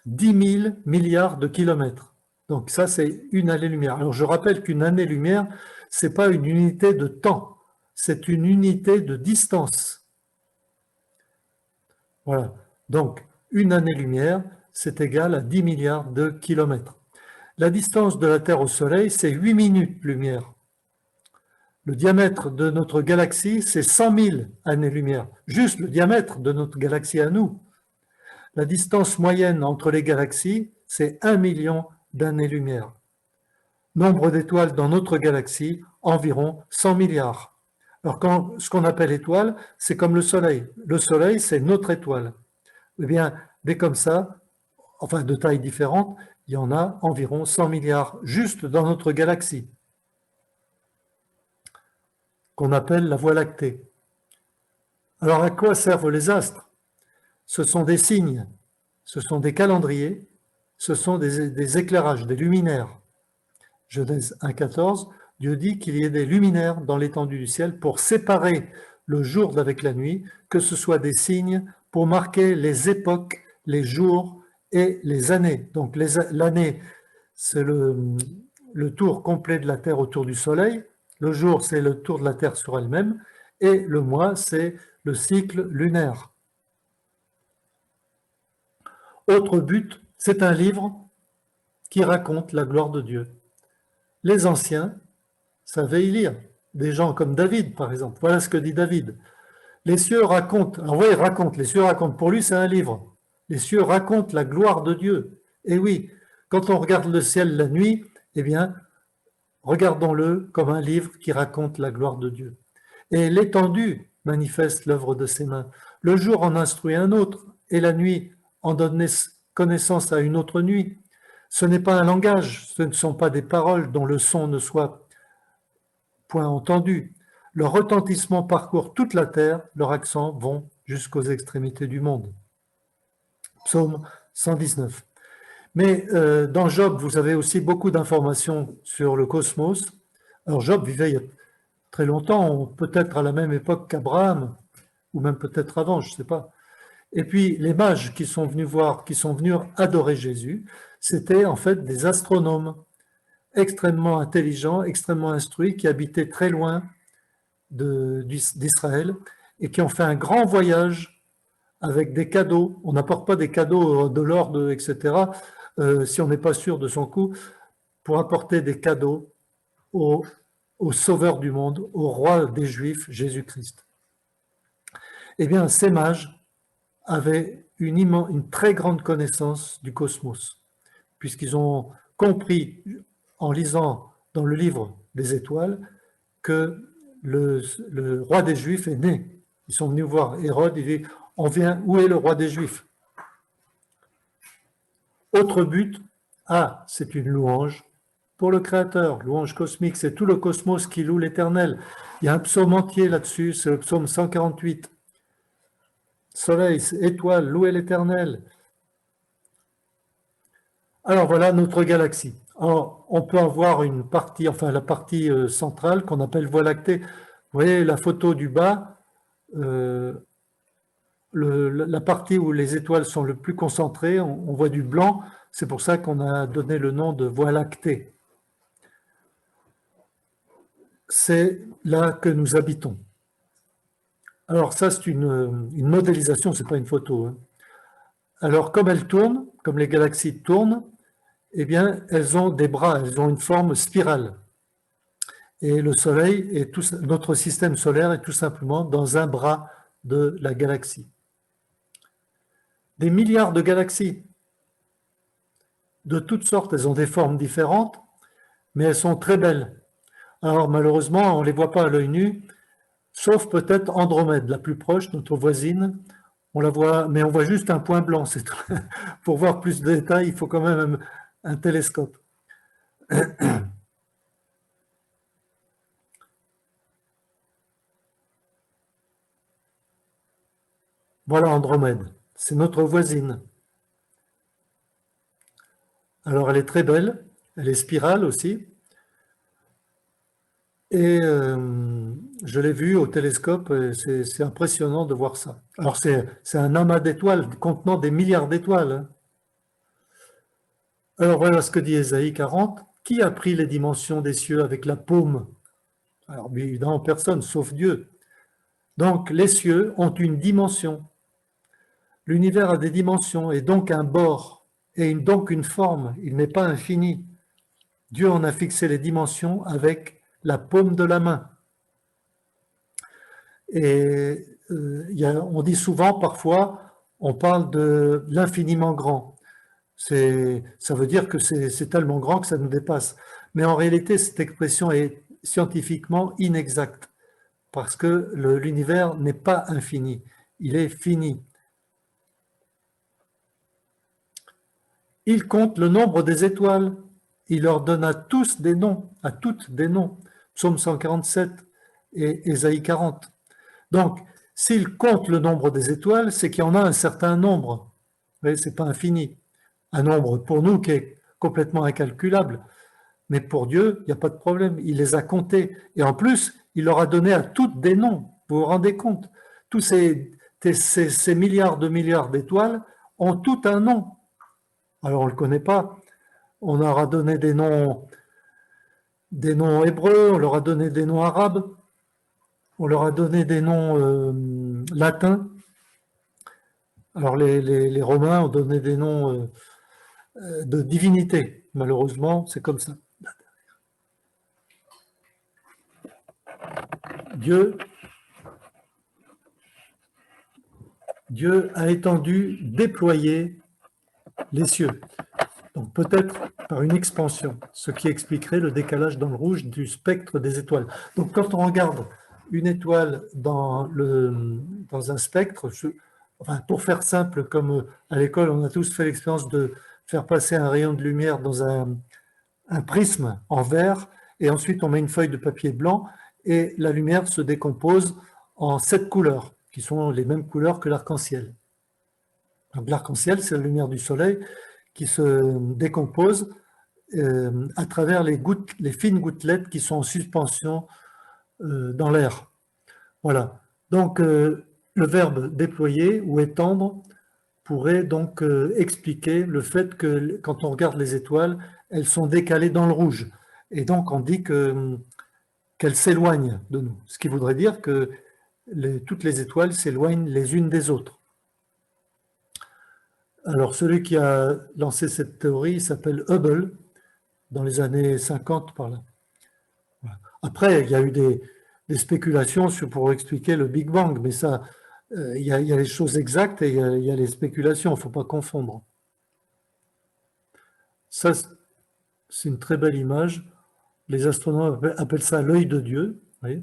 [SPEAKER 1] 10 000 milliards de kilomètres. Donc ça, c'est une année-lumière. Alors je rappelle qu'une année-lumière, ce n'est pas une unité de temps, c'est une unité de distance. Voilà. Donc une année-lumière, c'est égal à 10 milliards de kilomètres. La distance de la Terre au Soleil, c'est 8 minutes-lumière. Le diamètre de notre galaxie, c'est 100 000 années-lumière. Juste le diamètre de notre galaxie à nous. La distance moyenne entre les galaxies, c'est 1 million d'années-lumière. Nombre d'étoiles dans notre galaxie, environ 100 milliards. Alors, ce qu'on appelle étoile, c'est comme le Soleil. Le Soleil, c'est notre étoile. Eh bien, dès comme ça, enfin de tailles différentes, il y en a environ 100 milliards juste dans notre galaxie, qu'on appelle la Voie lactée. Alors, à quoi servent les astres? Ce sont des signes, ce sont des calendriers, ce sont des éclairages, des luminaires. Genèse 1,14, Dieu dit qu'il y ait des luminaires dans l'étendue du ciel pour séparer le jour d'avec la nuit, que ce soit des signes pour marquer les époques, les jours et les années. Donc l'année, c'est le tour complet de la Terre autour du Soleil, le jour, c'est le tour de la Terre sur elle-même, et le mois, c'est le cycle lunaire. Autre but, c'est un livre qui raconte la gloire de Dieu. Les anciens savaient y lire. Des gens comme David, par exemple. Voilà ce que dit David. Les cieux racontent, alors oui, les cieux racontent. Pour lui, c'est un livre. Les cieux racontent la gloire de Dieu. Et oui, quand on regarde le ciel la nuit, eh bien, regardons-le comme un livre qui raconte la gloire de Dieu. Et l'étendue manifeste l'œuvre de ses mains. Le jour en instruit un autre, et la nuit en donne connaissance à une autre nuit. Ce n'est pas un langage, ce ne sont pas des paroles dont le son ne soit point entendu. Leur retentissement parcourt toute la terre, leurs accents vont jusqu'aux extrémités du monde. Psaume 119. Mais dans Job, vous avez aussi beaucoup d'informations sur le cosmos. Alors Job vivait il y a très longtemps, peut-être à la même époque qu'Abraham, ou même peut-être avant, je ne sais pas. Et puis les mages qui sont venus voir, qui sont venus adorer Jésus, c'était en fait des astronomes extrêmement intelligents, extrêmement instruits, qui habitaient très loin d'Israël et qui ont fait un grand voyage avec des cadeaux. On n'apporte pas des cadeaux de l'or, etc., si on n'est pas sûr de son coût, pour apporter des cadeaux au Sauveur du monde, au roi des Juifs, Jésus-Christ. Eh bien, ces mages avaient une très grande connaissance du cosmos, puisqu'ils ont compris, en lisant dans le livre des étoiles, que le roi des Juifs est né. Ils sont venus voir Hérode, il dit, on vient, où est le roi des Juifs? Autre but, c'est une louange pour le Créateur, louange cosmique, c'est tout le cosmos qui loue l'Éternel. Il y a un psaume entier là-dessus, c'est le psaume 148. Soleil, étoile, louez l'Éternel. Alors voilà notre galaxie. Alors, on peut avoir une partie, enfin la partie centrale qu'on appelle Voie lactée. Vous voyez la photo du bas, la partie où les étoiles sont le plus concentrées, on voit du blanc, c'est pour ça qu'on a donné le nom de Voie lactée. C'est là que nous habitons. Alors ça, c'est une modélisation, ce n'est pas une photo. Hein. Alors comme elles tournent, comme les galaxies tournent, eh bien, elles ont des bras, elles ont une forme spirale. Et le Soleil, notre système solaire est tout simplement dans un bras de la galaxie. Des milliards de galaxies, de toutes sortes, elles ont des formes différentes, mais elles sont très belles. Alors malheureusement, on ne les voit pas à l'œil nu, sauf peut-être Andromède, la plus proche, notre voisine. On la voit, mais on voit juste un point blanc. Pour voir plus de détails, il faut quand même un télescope. Voilà Andromède, c'est notre voisine. Alors elle est très belle, elle est spirale aussi. Et je l'ai vue au télescope, c'est impressionnant de voir ça. Alors c'est un amas d'étoiles contenant des milliards d'étoiles. Hein. Alors voilà ce que dit Ésaïe 40. Qui a pris les dimensions des cieux avec la paume? Alors évidemment personne, sauf Dieu. Donc les cieux ont une dimension. L'univers a des dimensions et donc un bord et donc une forme. Il n'est pas infini. Dieu en a fixé les dimensions avec la paume de la main. Et on dit souvent, parfois, on parle de l'infiniment grand. Ça veut dire que c'est tellement grand que ça nous dépasse. Mais en réalité, cette expression est scientifiquement inexacte parce que l'univers n'est pas infini, il est fini. Il compte le nombre des étoiles, il leur donne à tous des noms, à toutes des noms. Psaume 147 et Ésaïe 40. Donc, s'il compte le nombre des étoiles, c'est qu'il y en a un certain nombre. Mais ce n'est pas infini. Un nombre pour nous qui est complètement incalculable. Mais pour Dieu, il n'y a pas de problème. Il les a comptés. Et en plus, il leur a donné à toutes des noms. Vous vous rendez compte? Tous ces milliards d'étoiles ont tout un nom. Alors, on ne le connaît pas. On leur a donné des noms hébreux, on leur a donné des noms arabes, on leur a donné des noms latins. Alors les Romains ont donné des noms de divinités. Malheureusement, c'est comme ça. Dieu a étendu, déployé les cieux. Donc peut-être par une expansion, ce qui expliquerait le décalage dans le rouge du spectre des étoiles. Donc quand on regarde une étoile dans un spectre, pour faire simple, comme à l'école, on a tous fait l'expérience de faire passer un rayon de lumière dans un prisme en verre, et ensuite on met une feuille de papier blanc, et la lumière se décompose en 7 couleurs, qui sont les mêmes couleurs que l'arc-en-ciel. Donc l'arc-en-ciel, c'est la lumière du soleil qui se décompose à travers les fines gouttelettes qui sont en suspension dans l'air. Voilà. Donc le verbe déployer ou étendre pourrait donc expliquer le fait que quand on regarde les étoiles, elles sont décalées dans le rouge. Et donc on dit qu'elles s'éloignent de nous. Ce qui voudrait dire que toutes les étoiles s'éloignent les unes des autres. Alors celui qui a lancé cette théorie s'appelle Hubble, dans les années 50 par là. Voilà. Après, il y a eu des spéculations pour expliquer le Big Bang, mais ça, il y a les choses exactes et il y a les spéculations, il ne faut pas confondre. Ça, c'est une très belle image. Les astronomes appellent ça l'œil de Dieu. Vous voyez.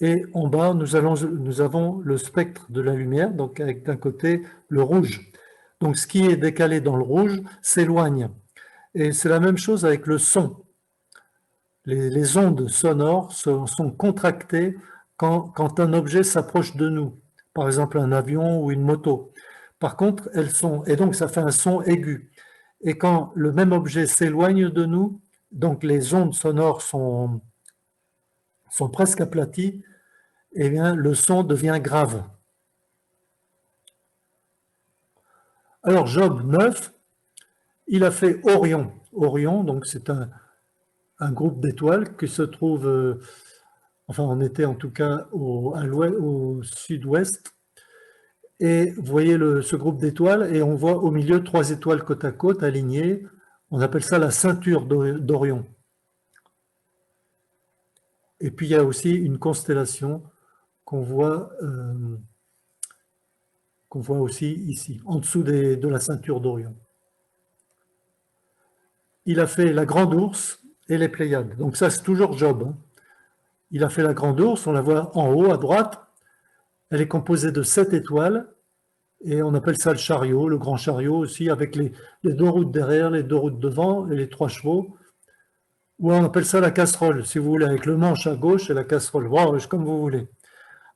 [SPEAKER 1] Et en bas, nous avons le spectre de la lumière, donc avec d'un côté le rouge. Donc ce qui est décalé dans le rouge s'éloigne. Et c'est la même chose avec le son. Les ondes sonores sont contractées quand un objet s'approche de nous, par exemple un avion ou une moto. Par contre, et donc ça fait un son aigu. Et quand le même objet s'éloigne de nous, donc les ondes sonores sont presque aplaties, eh bien le son devient grave. Alors Job 9, il a fait Orion. Orion, donc c'est un groupe d'étoiles qui se trouve, enfin on était en tout cas au sud-ouest. Et vous voyez ce groupe d'étoiles et on voit au milieu 3 étoiles côte à côte alignées. On appelle ça la ceinture d'Orion. Et puis il y a aussi une constellation qu'on voit aussi ici, en dessous de la ceinture d'Orion. Il a fait la Grande Ourse et les Pléiades. Donc ça, c'est toujours Job. Hein. Il a fait la Grande Ourse, on la voit en haut à droite. Elle est composée de 7 étoiles et on appelle ça le chariot, le grand chariot aussi, avec les 2 routes derrière, les 2 routes devant et les 3 chevaux. Ou on appelle ça la casserole, si vous voulez, avec le manche à gauche et la casserole. Wow, comme vous voulez.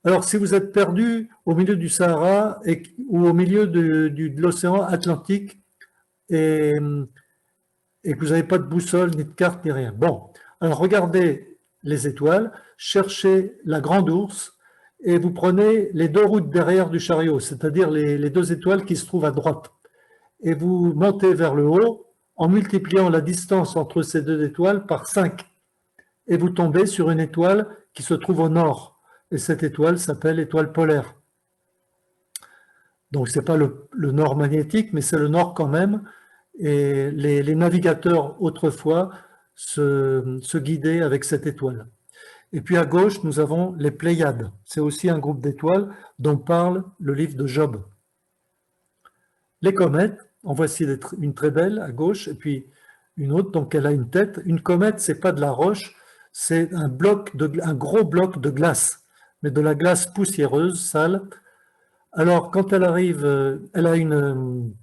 [SPEAKER 1] Alors, si vous êtes perdu au milieu du Sahara ou au milieu de l'océan Atlantique et que vous n'avez pas de boussole, ni de carte, ni rien. Bon, alors regardez les étoiles, cherchez la Grande Ourse et vous prenez les 2 routes derrière du chariot, c'est-à-dire les 2 étoiles qui se trouvent à droite. Et vous montez vers le haut en multipliant la distance entre ces 2 étoiles par 5. Et vous tombez sur une étoile qui se trouve au nord. Et cette étoile s'appelle étoile polaire. Donc ce n'est pas le nord magnétique, mais c'est le nord quand même. Et les navigateurs autrefois se guidaient avec cette étoile. Et puis à gauche, nous avons les Pléiades. C'est aussi un groupe d'étoiles dont parle le livre de Job. Les comètes, en voici une très belle à gauche, et puis une autre, donc elle a une tête. Une comète, c'est pas de la roche, c'est un gros bloc de glace, mais de la glace poussiéreuse, sale. Alors quand elle arrive, elle a une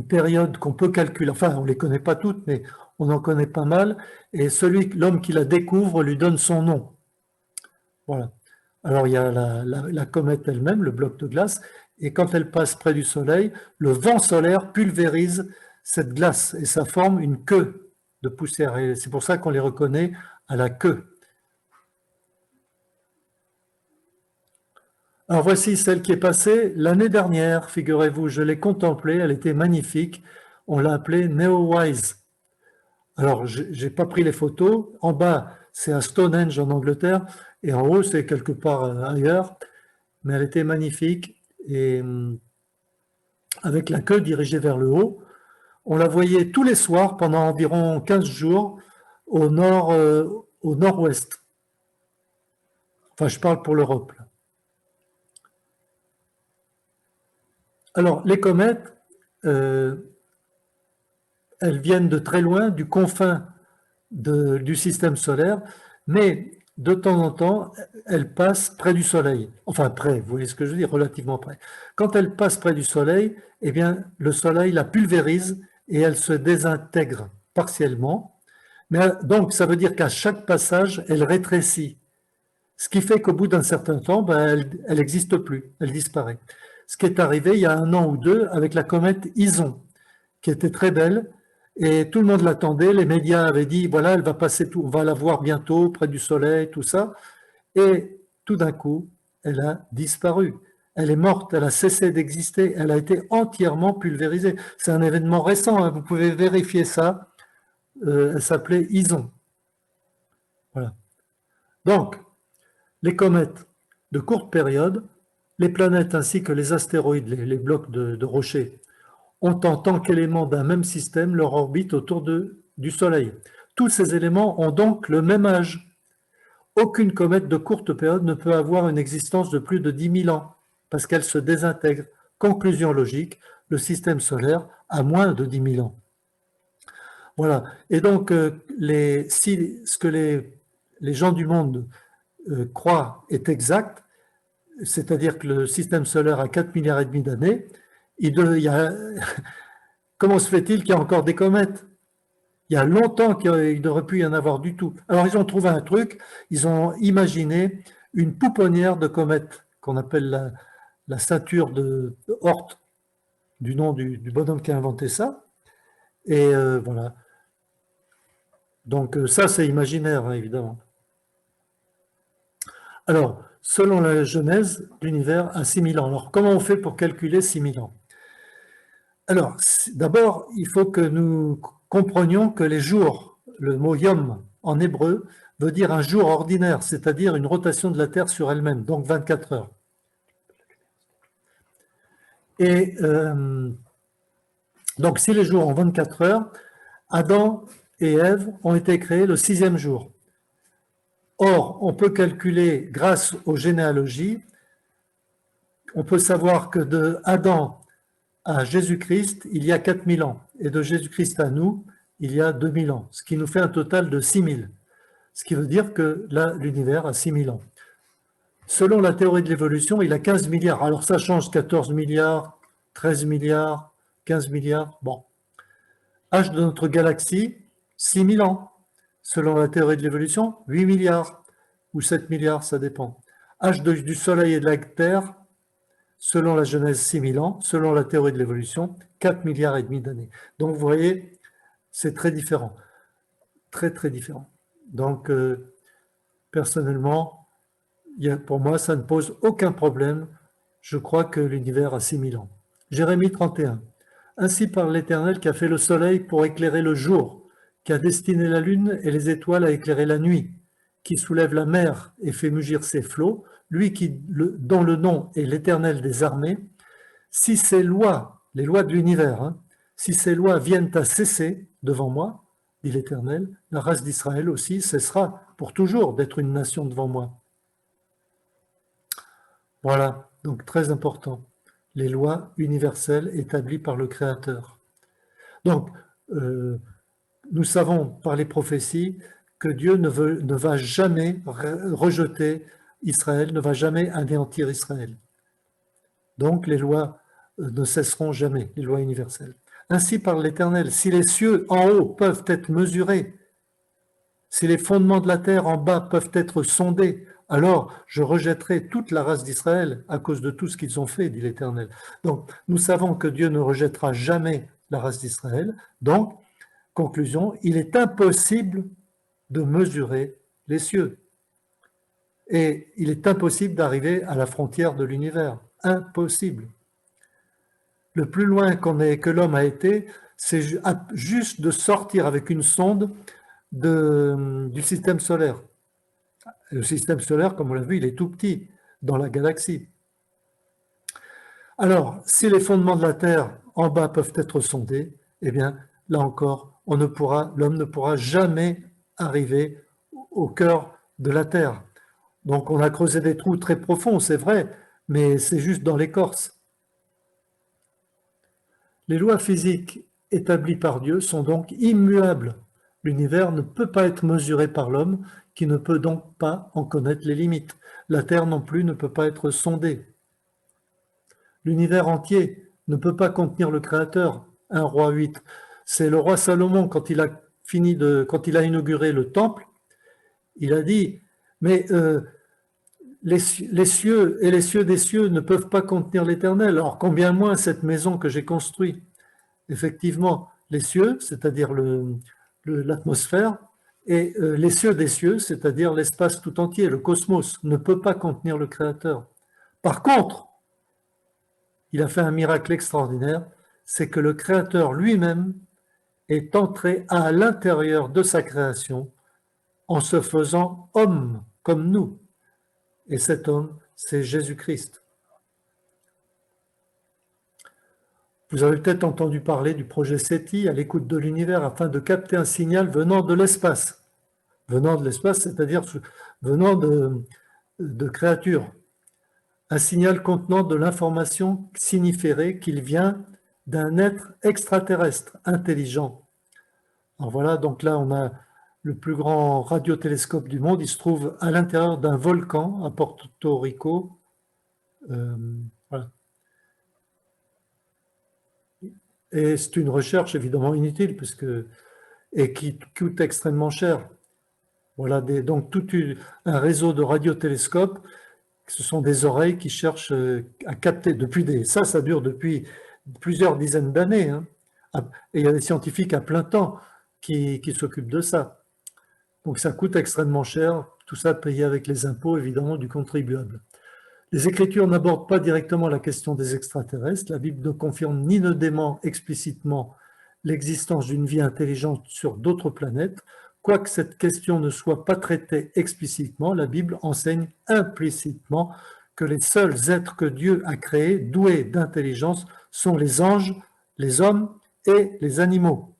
[SPEAKER 1] période qu'on peut calculer, enfin on ne les connaît pas toutes, mais on en connaît pas mal, et l'homme qui la découvre lui donne son nom. Voilà. Alors il y a la comète elle-même, le bloc de glace, et quand elle passe près du Soleil, le vent solaire pulvérise cette glace et ça forme une queue de poussière. Et c'est pour ça qu'on les reconnaît à la queue. Alors voici celle qui est passée l'année dernière, figurez-vous, je l'ai contemplée, elle était magnifique. On l'a appelée Neowise. Alors, je n'ai pas pris les photos. En bas, c'est à Stonehenge en Angleterre, et en haut, c'est quelque part ailleurs. Mais elle était magnifique, et avec la queue dirigée vers le haut. On la voyait tous les soirs pendant environ 15 jours au nord-ouest. Enfin, je parle pour l'Europe. Alors, les comètes, elles viennent de très loin, du confin du système solaire, mais de temps en temps, elles passent près du Soleil. Enfin, près, vous voyez ce que je veux dire, relativement près. Quand elles passent près du Soleil, eh bien, le Soleil la pulvérise et elle se désintègre partiellement. Mais donc, ça veut dire qu'à chaque passage, elle rétrécit. Ce qui fait qu'au bout d'un certain temps, ben, elle n'existe plus, elle disparaît. Ce qui est arrivé il y a 1 an ou 2 avec la comète Ison, qui était très belle, et tout le monde l'attendait. Les médias avaient dit, voilà, elle va passer on va la voir bientôt près du Soleil, tout ça. Et tout d'un coup, elle a disparu. Elle est morte, elle a cessé d'exister, elle a été entièrement pulvérisée. C'est un événement récent, hein, vous pouvez vérifier ça. Elle s'appelait Ison. Voilà. Donc, les comètes de courte période, les planètes ainsi que les astéroïdes, les blocs de rochers, ont en tant qu'éléments d'un même système leur orbite autour du Soleil. Tous ces éléments ont donc le même âge. Aucune comète de courte période ne peut avoir une existence de plus de 10 000 ans, parce qu'elle se désintègre. Conclusion logique, le système solaire a moins de 10 000 ans. Voilà. Et donc, ce que les gens du monde croit est exact, c'est-à-dire que le système solaire a 4 milliards et demi d'années, comment se fait-il qu'il y a encore des comètes? Il y a longtemps qu'il n'aurait pu y en avoir du tout. Alors ils ont trouvé un truc, ils ont imaginé une pouponnière de comètes qu'on appelle la ceinture de Oort, du nom du bonhomme qui a inventé ça. Et voilà. Donc ça, c'est imaginaire, hein, évidemment. Alors, selon la Genèse, l'univers a 6000 ans. Alors, comment on fait pour calculer 6000 ans? Alors, d'abord, il faut que nous comprenions que les jours, le mot yom en hébreu, veut dire un jour ordinaire, c'est-à-dire une rotation de la Terre sur elle-même, donc 24 heures. Et donc, si les jours ont 24 heures, Adam et Ève ont été créés le 6e jour. Or, on peut calculer, grâce aux généalogies, on peut savoir que de Adam à Jésus-Christ, il y a 4000 ans, et de Jésus-Christ à nous, il y a 2000 ans, ce qui nous fait un total de 6000, ce qui veut dire que là, l'univers a 6000 ans. Selon la théorie de l'évolution, il a 15 milliards. Alors ça change 14 milliards, 13 milliards, 15 milliards, bon. Âge de notre galaxie, 6000 ans. Selon la théorie de l'évolution, 8 milliards ou 7 milliards, ça dépend. Âge du Soleil et de la Terre, selon la Genèse, 6000 ans. Selon la théorie de l'évolution, 4 milliards et demi d'années. Donc vous voyez, c'est très différent. Très, très différent. Donc, personnellement, pour moi, ça ne pose aucun problème. Je crois que l'univers a 6000 ans. Jérémie 31. Ainsi parle l'Éternel qui a fait le soleil pour éclairer le jour, qui a destiné la lune et les étoiles à éclairer la nuit, qui soulève la mer et fait mugir ses flots, lui dont le nom est l'Éternel des armées. Si ces lois, les lois de l'univers, si ces lois viennent à cesser devant moi, dit l'Éternel, la race d'Israël aussi cessera pour toujours d'être une nation devant moi. Voilà, donc très important, les lois universelles établies par le Créateur. Donc, nous savons par les prophéties que Dieu ne va jamais rejeter Israël, ne va jamais anéantir Israël. Donc, les lois ne cesseront jamais, les lois universelles. Ainsi parle l'Éternel, si les cieux en haut peuvent être mesurés, si les fondements de la terre en bas peuvent être sondés, alors je rejetterai toute la race d'Israël à cause de tout ce qu'ils ont fait, dit l'Éternel. Donc, nous savons que Dieu ne rejettera jamais la race d'Israël. Donc, conclusion, il est impossible de mesurer les cieux. Et il est impossible d'arriver à la frontière de l'univers. Impossible. Le plus loin que l'homme a été, c'est juste de sortir avec une sonde du système solaire. Le système solaire, comme on l'a vu, il est tout petit dans la galaxie. Alors, si les fondements de la Terre en bas peuvent être sondés, eh bien, là encore, l'homme ne pourra jamais arriver au cœur de la Terre. Donc, on a creusé des trous très profonds, c'est vrai, mais c'est juste dans l'écorce. Les lois physiques établies par Dieu sont donc immuables. L'univers ne peut pas être mesuré par l'homme, qui ne peut donc pas en connaître les limites. La Terre non plus ne peut pas être sondée. L'univers entier ne peut pas contenir le Créateur. 1 Roi 8. C'est le roi Salomon, quand il a inauguré le temple, il a dit, mais les cieux et les cieux des cieux ne peuvent pas contenir l'Éternel. Alors combien moins cette maison que j'ai construite. Effectivement, les cieux, c'est-à-dire l'atmosphère, et les cieux des cieux, c'est-à-dire l'espace tout entier, le cosmos, ne peut pas contenir le Créateur. Par contre, il a fait un miracle extraordinaire, c'est que le Créateur lui-même est entré à l'intérieur de sa création en se faisant homme comme nous. Et cet homme, c'est Jésus-Christ. Vous avez peut-être entendu parler du projet SETI à l'écoute de l'univers afin de capter un signal venant de l'espace. Venant de l'espace, c'est-à-dire venant de créatures. Un signal contenant de l'information signifierait qu'il vient d'un être extraterrestre, intelligent. Alors voilà, donc là on a le plus grand radiotélescope du monde, il se trouve à l'intérieur d'un volcan à Porto Rico. Voilà. Et c'est une recherche évidemment inutile et qui coûte extrêmement cher. Voilà, donc un réseau de radiotélescopes, ce sont des oreilles qui cherchent à capter ça dure depuis plusieurs dizaines d'années. Hein. Et il y a des scientifiques à plein temps qui s'occupent de ça. Donc ça coûte extrêmement cher, tout ça payé avec les impôts évidemment du contribuable. Les Écritures n'abordent pas directement la question des extraterrestres. La Bible ne confirme ni ne dément explicitement l'existence d'une vie intelligente sur d'autres planètes. Quoique cette question ne soit pas traitée explicitement, la Bible enseigne implicitement que les seuls êtres que Dieu a créés, doués d'intelligence, sont les anges, les hommes et les animaux.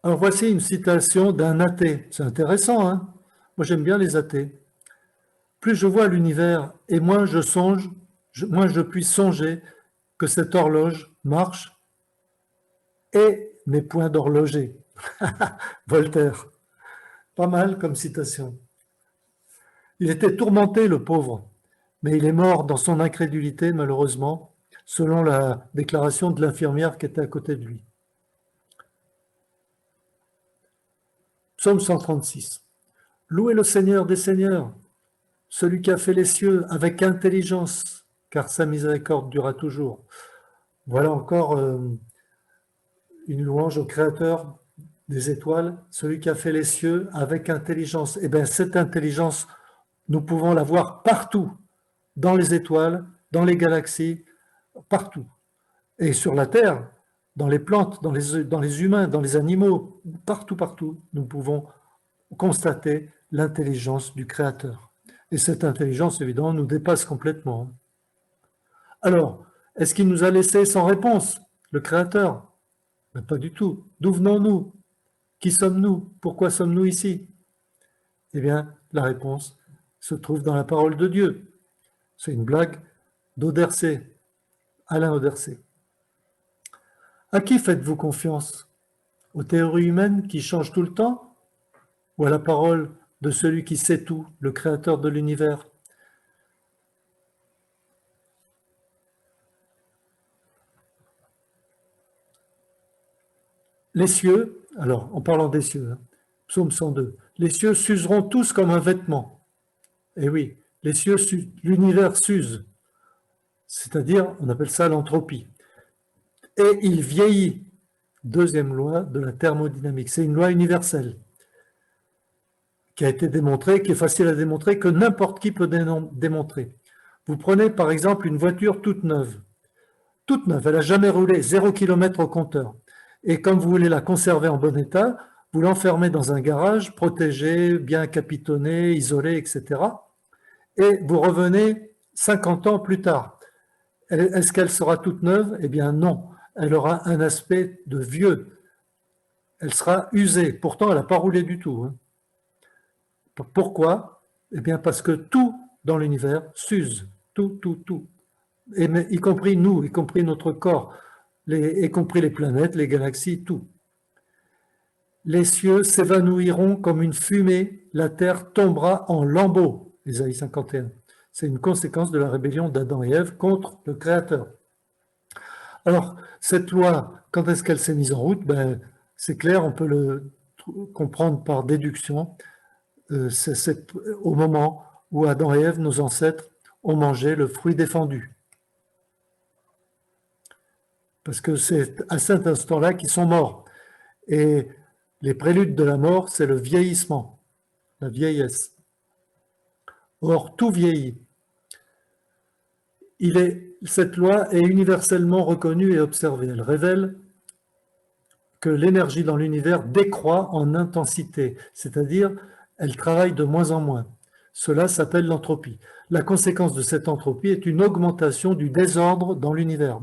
[SPEAKER 1] Alors voici une citation d'un athée. C'est intéressant, hein? Moi j'aime bien les athées. Plus je vois l'univers et moins je puis songer que cette horloge marche et n'est point d'horloger. Voltaire. Pas mal comme citation. Il était tourmenté, le pauvre, mais il est mort dans son incrédulité, malheureusement, selon la déclaration de l'infirmière qui était à côté de lui. Psaume 136. Louez le Seigneur des Seigneurs, celui qui a fait les cieux avec intelligence, car sa miséricorde durera toujours. Voilà encore une louange au Créateur des étoiles, celui qui a fait les cieux avec intelligence. Eh bien, cette intelligence, nous pouvons la voir partout, dans les étoiles, dans les galaxies, partout. Et sur la Terre, dans les plantes, dans les humains, dans les animaux, partout, partout, nous pouvons constater l'intelligence du Créateur. Et cette intelligence, évidemment, nous dépasse complètement. Alors, est-ce qu'il nous a laissé sans réponse, le Créateur? Ben, pas du tout. D'où venons-nous? Qui sommes-nous? Pourquoi sommes-nous ici? Eh bien, la réponse se trouve dans la parole de Dieu. C'est une blague d'Audercet, Alain Audercet. À qui faites-vous confiance? Aux théories humaines qui changent tout le temps? Ou à la parole de celui qui sait tout, le créateur de l'univers? Les cieux, alors en parlant des cieux, psaume 102, les cieux s'useront tous comme un vêtement. Et oui, les cieux, l'univers s'use, c'est-à-dire, on appelle ça l'entropie. Et il vieillit. Deuxième loi de la thermodynamique. C'est une loi universelle qui a été démontrée, qui est facile à démontrer, que n'importe qui peut démontrer. Vous prenez par exemple une voiture toute neuve, elle n'a jamais roulé, 0 km au compteur. Et comme vous voulez la conserver en bon état, vous l'enfermez dans un garage, protégé, bien capitonné, isolé, etc. Et vous revenez 50 ans plus tard. Est-ce qu'elle sera toute neuve? Eh bien non, elle aura un aspect de vieux. Elle sera usée. Pourtant, elle n'a pas roulé du tout. Hein. Pourquoi? Eh bien parce que tout dans l'univers s'use. Tout. Y compris nous, y compris notre corps, y compris les planètes, les galaxies, tout. Les cieux s'évanouiront comme une fumée, la terre tombera en lambeaux. Ésaïe 51. C'est une conséquence de la rébellion d'Adam et Ève contre le Créateur. Alors, cette loi, quand est-ce qu'elle s'est mise en route? Ben, c'est clair, on peut le comprendre par déduction. C'est au moment où Adam et Ève, nos ancêtres, ont mangé le fruit défendu. Parce que c'est à cet instant-là qu'ils sont morts. Et les préludes de la mort, c'est le vieillissement, la vieillesse. Or, tout vieillit. Cette loi est universellement reconnue et observée. Elle révèle que l'énergie dans l'univers décroît en intensité, c'est-à-dire elle travaille de moins en moins. Cela s'appelle l'entropie. La conséquence de cette entropie est une augmentation du désordre dans l'univers.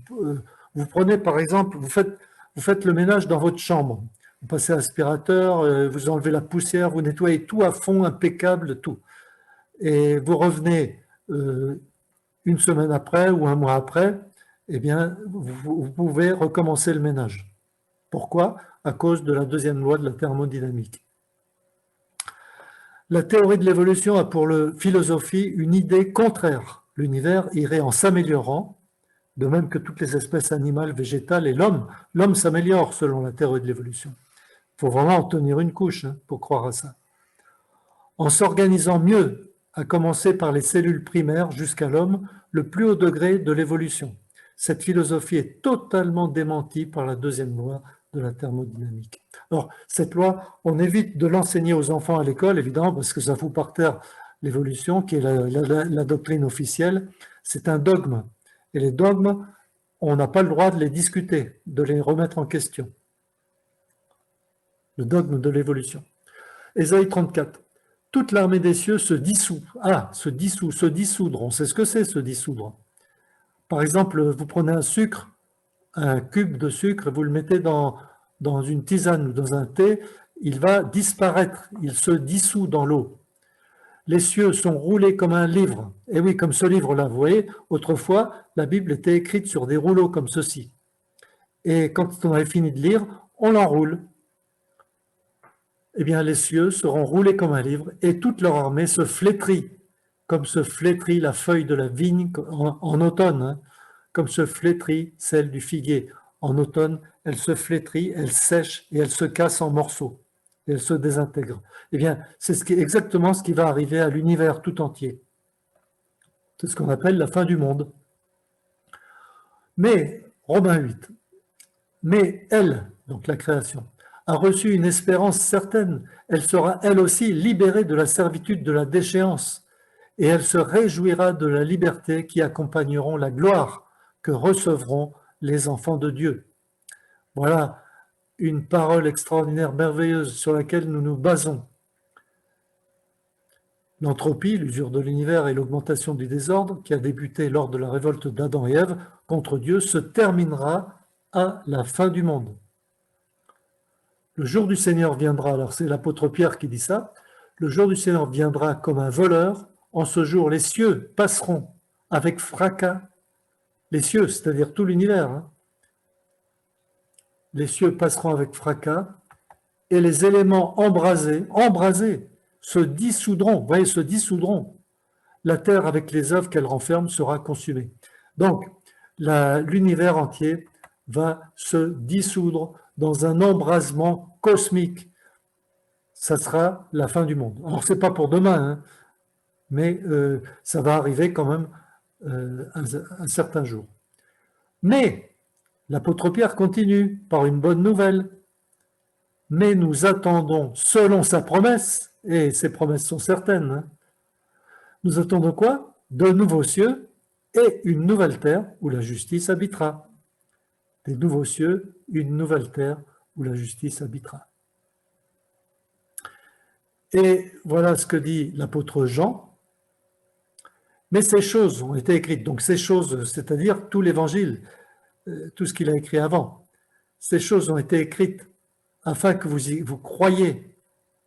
[SPEAKER 1] Vous prenez par exemple, vous faites le ménage dans votre chambre. Vous passez l'aspirateur, vous enlevez la poussière, vous nettoyez tout à fond, impeccable, tout. Et vous revenez une semaine après ou un mois après, eh bien, vous pouvez recommencer le ménage. Pourquoi? À cause de la deuxième loi de la thermodynamique. La théorie de l'évolution a pour la philosophie une idée contraire. L'univers irait en s'améliorant, de même que toutes les espèces animales, végétales et l'homme. L'homme s'améliore selon la théorie de l'évolution. Il faut vraiment en tenir une couche pour croire à ça. En s'organisant mieux, à commencer par les cellules primaires jusqu'à l'homme, le plus haut degré de l'évolution. Cette philosophie est totalement démentie par la deuxième loi de la thermodynamique. Alors, cette loi, on évite de l'enseigner aux enfants à l'école, évidemment, parce que ça fout par terre l'évolution, qui est la doctrine officielle. C'est un dogme. Et les dogmes, on n'a pas le droit de les discuter, de les remettre en question. Le dogme de l'évolution. Ésaïe 34. Toute l'armée des cieux se dissout. Ah, se dissoudre. On sait ce que c'est, se dissoudre. Par exemple, vous prenez un sucre, un cube de sucre, vous le mettez dans une tisane ou dans un thé, il va disparaître, il se dissout dans l'eau. Les cieux sont roulés comme un livre. Et oui, comme ce livre-là, vous voyez, autrefois, la Bible était écrite sur des rouleaux comme ceci. Et quand on avait fini de lire, on l'enroule. Eh bien, les cieux seront roulés comme un livre et toute leur armée se flétrit, comme se flétrit la feuille de la vigne en automne, comme se flétrit celle du figuier. En automne, elle se flétrit, elle sèche et elle se casse en morceaux. Et elle se désintègre. Eh bien, c'est exactement ce qui va arriver à l'univers tout entier. C'est ce qu'on appelle la fin du monde. Mais, Romains 8, mais elle, donc la création, a reçu une espérance certaine. Elle sera elle aussi libérée de la servitude de la déchéance et elle se réjouira de la liberté qui accompagneront la gloire que recevront les enfants de Dieu. Voilà une parole extraordinaire, merveilleuse sur laquelle nous nous basons. L'entropie, l'usure de l'univers et l'augmentation du désordre qui a débuté lors de la révolte d'Adam et Ève contre Dieu se terminera à la fin du monde. Le jour du Seigneur viendra, alors c'est l'apôtre Pierre qui dit ça, le jour du Seigneur viendra comme un voleur, en ce jour les cieux passeront avec fracas, les cieux, c'est-à-dire tout l'univers, les cieux passeront avec fracas, et les éléments embrasés, se dissoudront, vous voyez, se dissoudront. La terre avec les œuvres qu'elle renferme sera consumée. Donc, l'univers entier va se dissoudre dans un embrasement cosmique. Ça sera la fin du monde. Alors, ce n'est pas pour demain, mais ça va arriver quand même un certain jour. Mais, l'apôtre Pierre continue par une bonne nouvelle. Mais nous attendons, selon sa promesse, et ses promesses sont certaines, nous attendons quoi? De nouveaux cieux et une nouvelle terre où la justice habitera. Des nouveaux cieux, une nouvelle terre où la justice habitera. Et voilà ce que dit l'apôtre Jean. Mais ces choses ont été écrites. Donc ces choses, c'est-à-dire tout l'évangile, tout ce qu'il a écrit avant. Ces choses ont été écrites afin que vous croyiez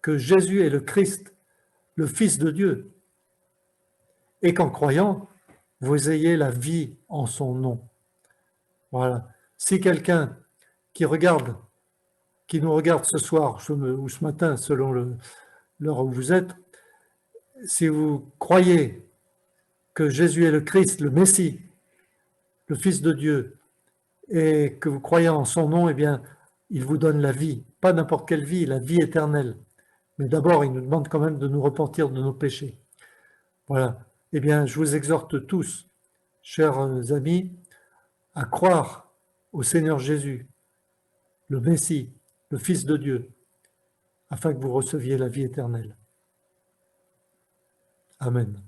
[SPEAKER 1] que Jésus est le Christ, le Fils de Dieu, et qu'en croyant, vous ayez la vie en son nom. Voilà. Si quelqu'un qui nous regarde ce soir ou ce matin, selon l'heure où vous êtes, si vous croyez que Jésus est le Christ, le Messie, le Fils de Dieu, et que vous croyez en son nom, eh bien, il vous donne la vie. Pas n'importe quelle vie, la vie éternelle. Mais d'abord, il nous demande quand même de nous repentir de nos péchés. Voilà. Eh bien, je vous exhorte tous, chers amis, à croire au Seigneur Jésus, le Messie, le Fils de Dieu, afin que vous receviez la vie éternelle. Amen.